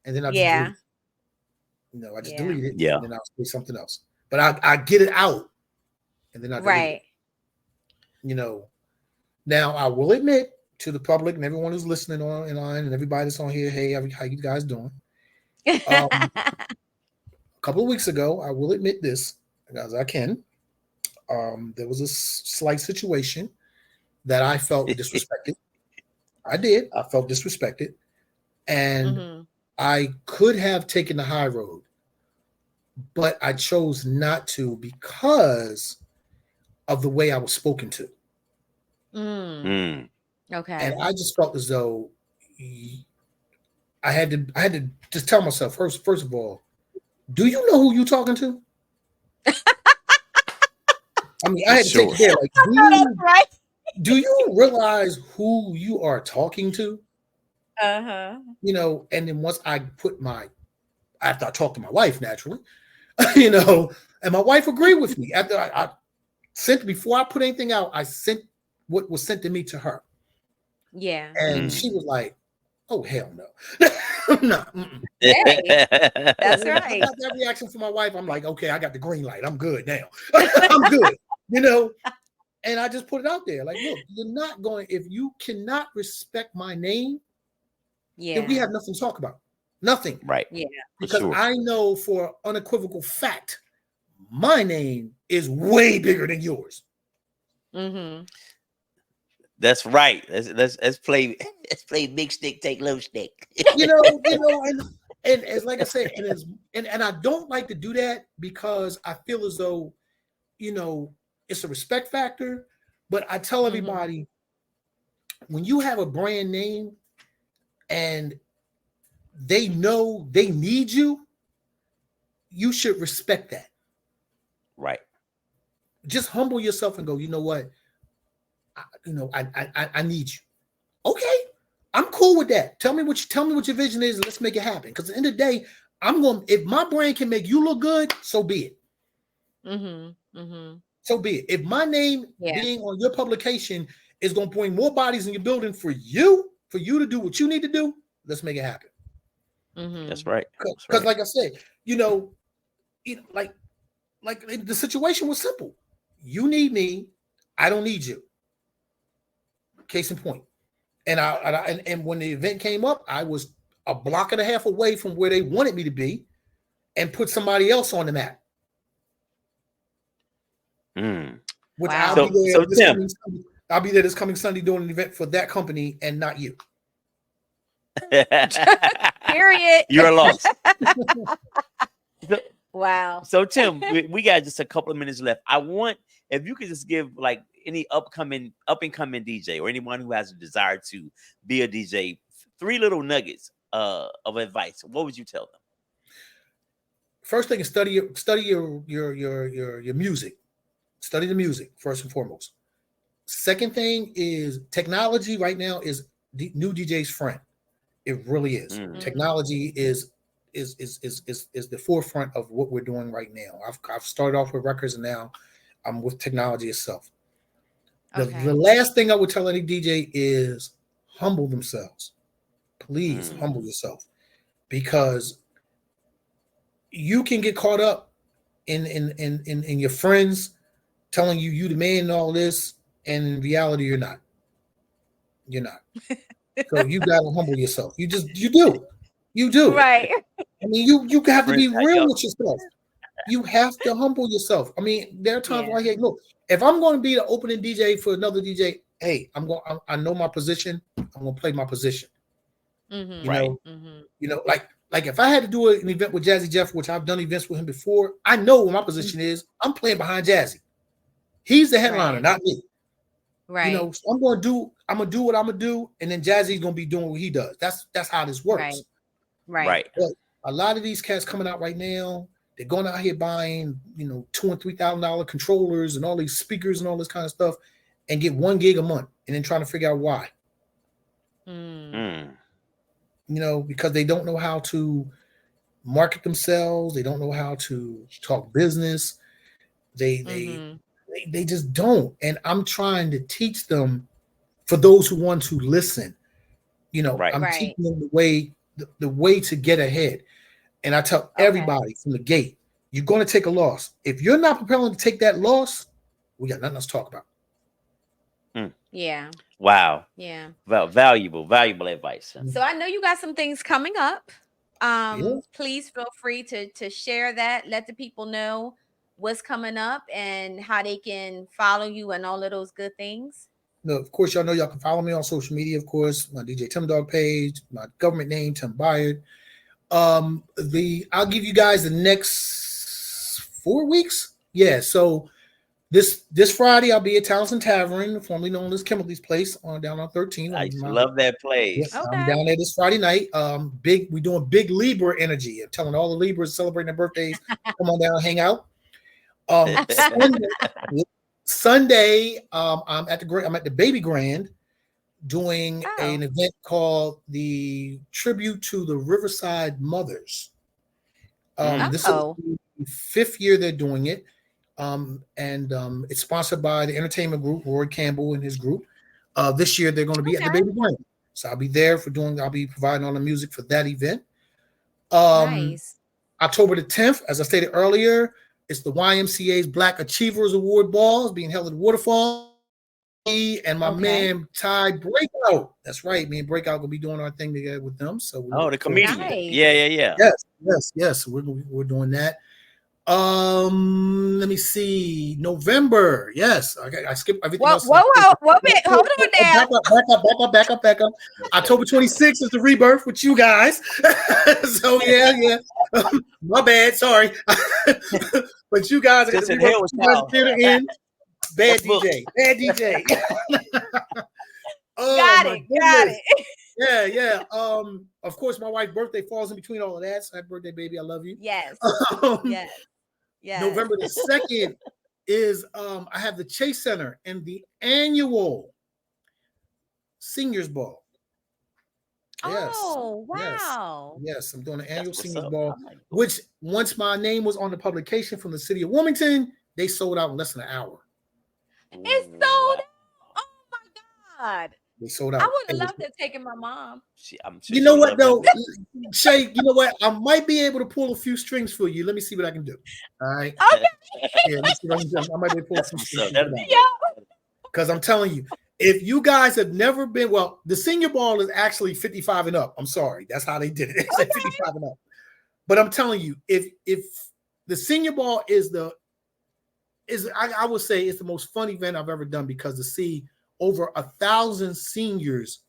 and then I just delete it. I just delete it, and then I'll say something else. But I get it out, and then I delete it. Now I will admit to the public and everyone who's listening online and everybody that's on here, hey, how you guys doing? A couple of weeks ago, I will admit this, as I can. There was a slight situation that I felt disrespected. I did. I felt disrespected. And I could have taken the high road, but I chose not to because of the way I was spoken to. Okay. And I just felt as though I had to just tell myself, first of all, do you know who you talking to? I mean, I had to take care. Like, do you realize who you are talking to? And then once I after I talked to my wife, naturally, and my wife agreed with me. After I sent, before I put anything out, I sent what was sent to me to her. Yeah. And she was like, oh, hell no. No. Hey, that's right. I got that reaction from my wife. I'm like, okay, I got the green light. I'm good now. I'm good. And I just put it out there. Like, look, you're not going, if you cannot respect my name, then we have nothing to talk about. Nothing. Right. Yeah. Because I know for unequivocal fact, my name is way bigger than yours. That's right. Let's play big stick, take little stick. And as like I said, and I don't like to do that because I feel as though, it's a respect factor. But I tell everybody, when you have a brand name and they know they need you, you should respect that. Right. Just humble yourself and go, you know what? I need you. Okay, I'm cool with that. Tell me what your vision is, and let's make it happen. Because at the end of the day, if my brand can make you look good, so be it. so be it. If my name Yeah. being on your publication is going to bring more bodies in your building for you to do what you need to do, let's make it happen. Mhm. That's right. Because, like I said, like the situation was simple. You need me, I don't need you. Case in point. And when the event came up, I was a block and a half away from where they wanted me to be, and put somebody else on the map. Which Wow. I'll be there. Tim, I'll be there this coming Sunday doing an event for that company and not you. Period. You're a loss. Wow. So Tim, we got just a couple of minutes left. I want if you could just give like any up and coming DJ or anyone who has a desire to be a DJ, 3 little nuggets of advice. What would you tell them? First thing is study your music. Study the music first and foremost. Second thing is technology right now is the new DJ's friend. It really is. Technology is the forefront of what we're doing right now. I've started off with records and now I'm with technology itself. The last thing I would tell any DJ is humble themselves. Please humble yourself, because you can get caught up in your friends telling you the man and all this, and in reality you're not. You're not. So you gotta humble yourself. You do. Right. I mean, you have to be real with yourself. You have to humble yourself. I mean, there are times where look, if I'm going to be the opening DJ for another DJ, hey, I know my position. I'm going to play my position. You know, like if I had to do an event with Jazzy Jeff, which I've done events with him before, I know what my position is. I'm playing behind Jazzy. He's the headliner, not me. Right. You know, so I'm gonna do what I'm gonna do, and then Jazzy's gonna be doing what he does. That's how this works. Right. But a lot of these cats coming out right now, they're going out here buying, $2,000 and $3,000 controllers and all these speakers and all this kind of stuff, and get 1 gig a month, and then trying to figure out why. Because they don't know how to market themselves, they don't know how to talk business. They just don't. And I'm trying to teach them, for those who want to listen. I'm teaching them the way to get ahead. And I tell everybody from the gate, you're going to take a loss. If you're not prepared to take that loss, we got nothing else to talk about. Yeah. Wow. Yeah. Valuable advice. So I know you got some things coming up. Please feel free to share that. Let the people know what's coming up and how they can follow you and all of those good things. No, of course, y'all know y'all can follow me on social media, of course, my DJ Tim Dogg page, my government name, Tim Byard. I'll give you guys the next 4 weeks. Yeah, so this Friday I'll be at Townsend Tavern, formerly known as Kimberly's Place, down on 13. I love that place. Yes, I'm down there this Friday night. We're doing big Libra energy. I'm telling all the Libras celebrating their birthdays, come on down and hang out. Sunday, I'm at the Baby Grand doing an event called the Tribute to the Riverside Mothers. This is the 5th year they're doing it. And it's sponsored by the entertainment group, Roy Campbell and his group. This year they're going to be at the Baby Grand. So I'll be there I'll be providing all the music for that event. Nice. October the 10th, as I stated earlier, it's the YMCA's Black Achievers Award Ball. It's being held at the Waterfall. Me and my man Ty Breakout. That's right. Me and Breakout gonna be doing our thing together with them. So the comedian. Nice. Yeah. Yes. We're doing that. Let me see. November. Yes. I skipped everything else. Whoa, hold on now. Back up. October 26th is the Rebirth with you guys. So yeah. My bad. Sorry. But you guys are in. Bad DJ. Got it. Yeah. Of course, my wife's birthday falls in between all of that. So happy birthday, baby. I love you. Yes. Yes. November the 2nd is I have the Chase Center and the annual Seniors Ball. Yes. Oh, wow. Yes, I'm doing an annual Seniors Ball, which once my name was on the publication from the city of Wilmington, They sold out in less than an hour. It's sold out. Oh my God. They sold I out. would have loved to have taken my mom. I'm sure You know she what loved though, that. Shay? You know what? I might be able to pull a few strings for you. Let me see what I can do. All right. Okay. Yeah, let me see what I can do. I might be able to pull That's some what's strings up. That'd be Yeah. because I'm telling you, if you guys have never been, well, the senior ball is actually 55 and up. I'm sorry, that's how they did it. It's like 55 and up. But I'm telling you, if the senior ball I would say it's the most fun event I've ever done because to see over 1,000 seniors,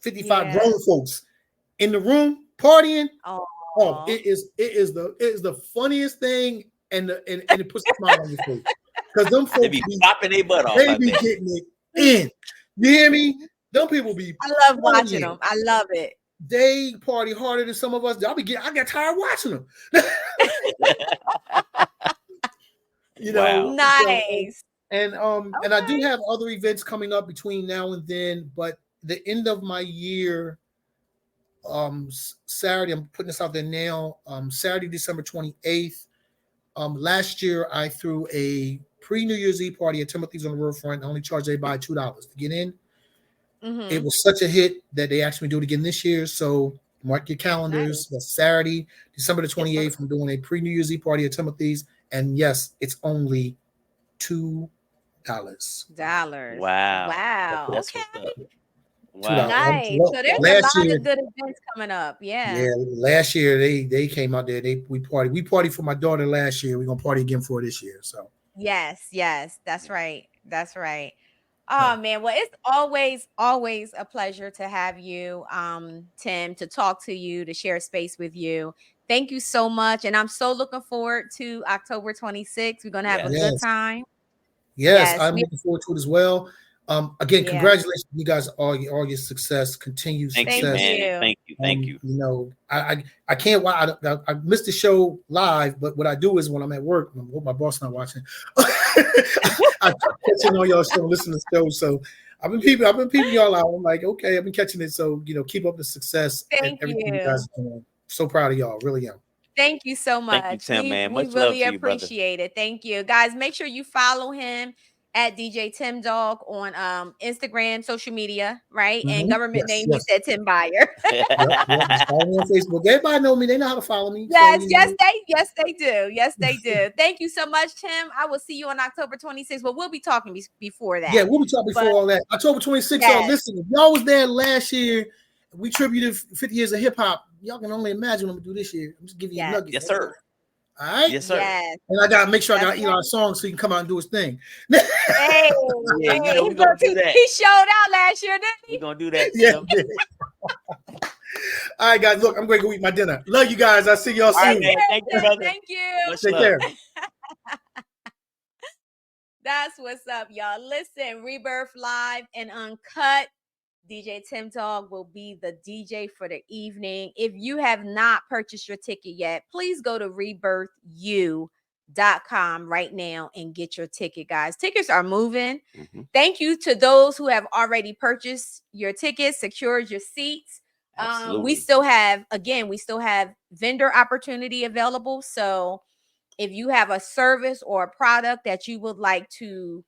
55 grown folks in the room partying. Oh, it is the funniest thing, and it puts a smile on your face because them folks They be popping their butt off. they be getting it in. You hear me? Them people be. I love watching them. I love it. They party harder than some of us. I got tired watching them. You know, Wow. Nice. and I do have other events coming up between now and then, but the end of my year, Saturday, I'm putting this out there now. Saturday, December 28th. Last year I threw a pre-New Year's Eve party at Timothy's on the Riverfront. I only charged everybody $2 to get in. Mm-hmm. It was such a hit that they asked me to do it again this year. So mark your calendars. That's Saturday, December the 28th. I'm doing a pre-New Year's Eve party at Timothy's. And yes, it's only $2. Wow. That's Okay. what's up. Wow. Nice. So there's a lot of good events coming up. Yeah. Last year they came out there. We partied for my daughter last year. We're gonna party again for this year. So yes, that's right. Oh man, well, it's always a pleasure to have you, Tim, to talk to you, to share space with you. Thank you so much, and I'm so looking forward to October 26th. We're gonna have a good time. Yes, I'm looking forward to it as well. Again, congratulations to you guys, all your success, continued success. Thank you. You know, I can't. I missed the show live, but what I do is when I'm at work, I hope my boss not watching. I catching all y'all show, listen to the show. So I've been peeping y'all out. I'm like, okay, I've been catching it. So keep up the success and everything you guys are doing. So proud of y'all, really am. Thank you so much. Thank you, Tim, man. We Much really love to appreciate it. Thank you, guys. Make sure you follow him at DJ Tim Dogg on Instagram, social media, right? Mm-hmm. And government name, you said Tim Buyer. Follow me on Facebook. Everybody know me. They know how to follow me. Yes, they do. Yes, they do. Thank you so much, Tim. I will see you on October 26th, but we'll be talking before that. Yeah, we'll be talking before all that. October 26th. Yes. Listen, if y'all was there last year, we tributed 50 years of hip hop. Y'all can only imagine what I'm gonna do this year. I'm just giving you nuggets. Yes, sir. All right. Yes, sir. Yes. And I gotta make sure I got Elon's song so he can come out and do his thing. Hey, we're gonna do that. He showed out last year, didn't he? We're gonna do that. Yeah. All right, guys. Look, I'm going to go eat my dinner. Love you guys. I'll see y'all soon. Right, man. Thank you, brother. Thank you. Take care. That's what's up, y'all. Listen, Rebirth Live and Uncut. DJ Tim Dogg will be the DJ for the evening. If you have not purchased your ticket yet, please go to rebirthu.com right now and get your ticket, guys. Tickets are moving. Mm-hmm. Thank you to those who have already purchased your tickets, secured your seats. We still have vendor opportunity available. So if you have a service or a product that you would like to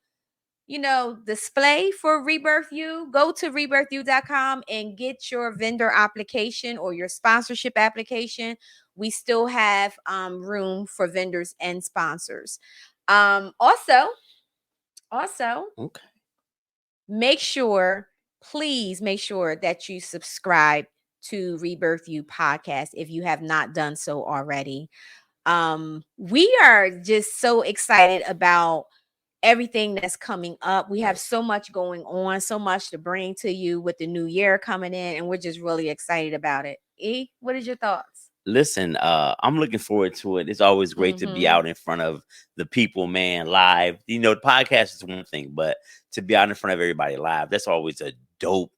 display for Rebirth U, go to rebirthu.com and get your vendor application or your sponsorship application. We still have room for vendors and sponsors. Also, please make sure that you subscribe to Rebirth U podcast if you have not done so already. We are just so excited about everything that's coming up. We have so much going on, so much to bring to you with the new year coming in, and we're just really excited about it. E, what is your thoughts? Listen, I'm looking forward to it. It's always great to be out in front of the people, man, live. The podcast is one thing, but to be out in front of everybody live, that's always a dope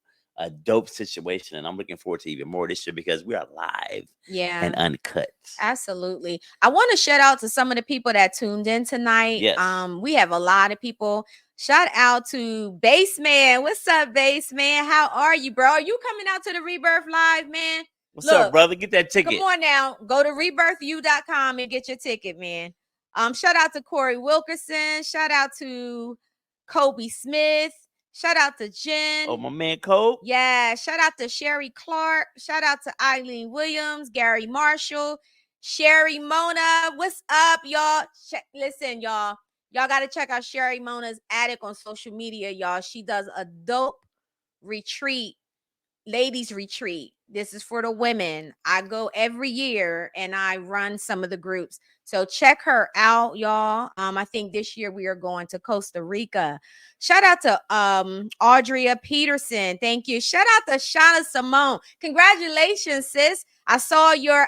situation, and I'm looking forward to even more this year because we are live and uncut. Absolutely. I want to shout out to some of the people that tuned in tonight. Yes. We have a lot of people. Shout out to Bassman. What's up, Bassman? How are you, bro? Are you coming out to the Rebirth Live, man? What's up, brother? Get that ticket. Come on now. Go to rebirthu.com and get your ticket, man. Shout out to Corey Wilkerson. Shout out to Kobe Smith. Shout out to Jen. Oh, my man Cole. Yeah. Shout out to Sherry Clark. Shout out to Eileen Williams, Gary Marshall, Sherry Mona. What's up, y'all? Listen, y'all. Y'all got to check out Sherry Mona's Attic on social media, y'all. She does a dope retreat, ladies retreat. This is for the women. I go every year and I run some of the groups. So check her out, y'all. I think this year we are going to Costa Rica. Shout out to Audria Peterson. Thank you. Shout out to Shauna Simone. Congratulations, sis. I saw your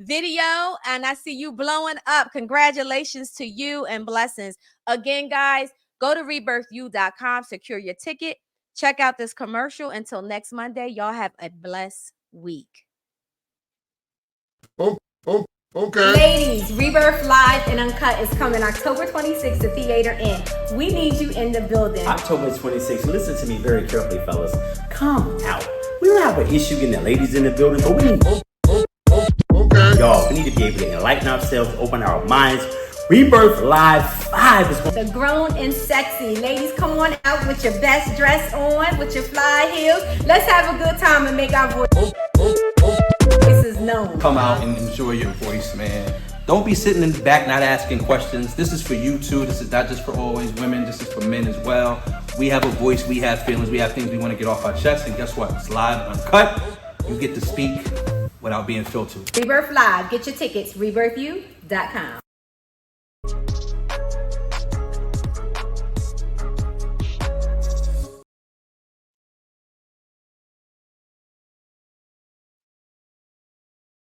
video and I see you blowing up. Congratulations to you and blessings. Again, guys, go to rebirthu.com, secure your ticket. Check out this commercial. Until next Monday, y'all have a blessed week. Okay. Ladies, Rebirth Live and Uncut is coming October 26th to Theater Inn. We need you in the building. October 26th. Listen to me very carefully, fellas. Come out. We don't have an issue getting the ladies in the building, but we need y'all. We need to be able to enlighten ourselves, open our minds. Rebirth Live 5 is the grown and sexy. Ladies, come on out with your best dress on, with your fly heels. Let's have a good time and make our voices known. Come out and enjoy your voice, man. Don't be sitting in the back not asking questions. This is for you too. This is not just for always women. This is for men as well. We have a voice. We have feelings. We have things we want to get off our chest. And guess what? It's live, uncut. You get to speak without being filtered. Rebirth Live. Get your tickets. Rebirthu.com.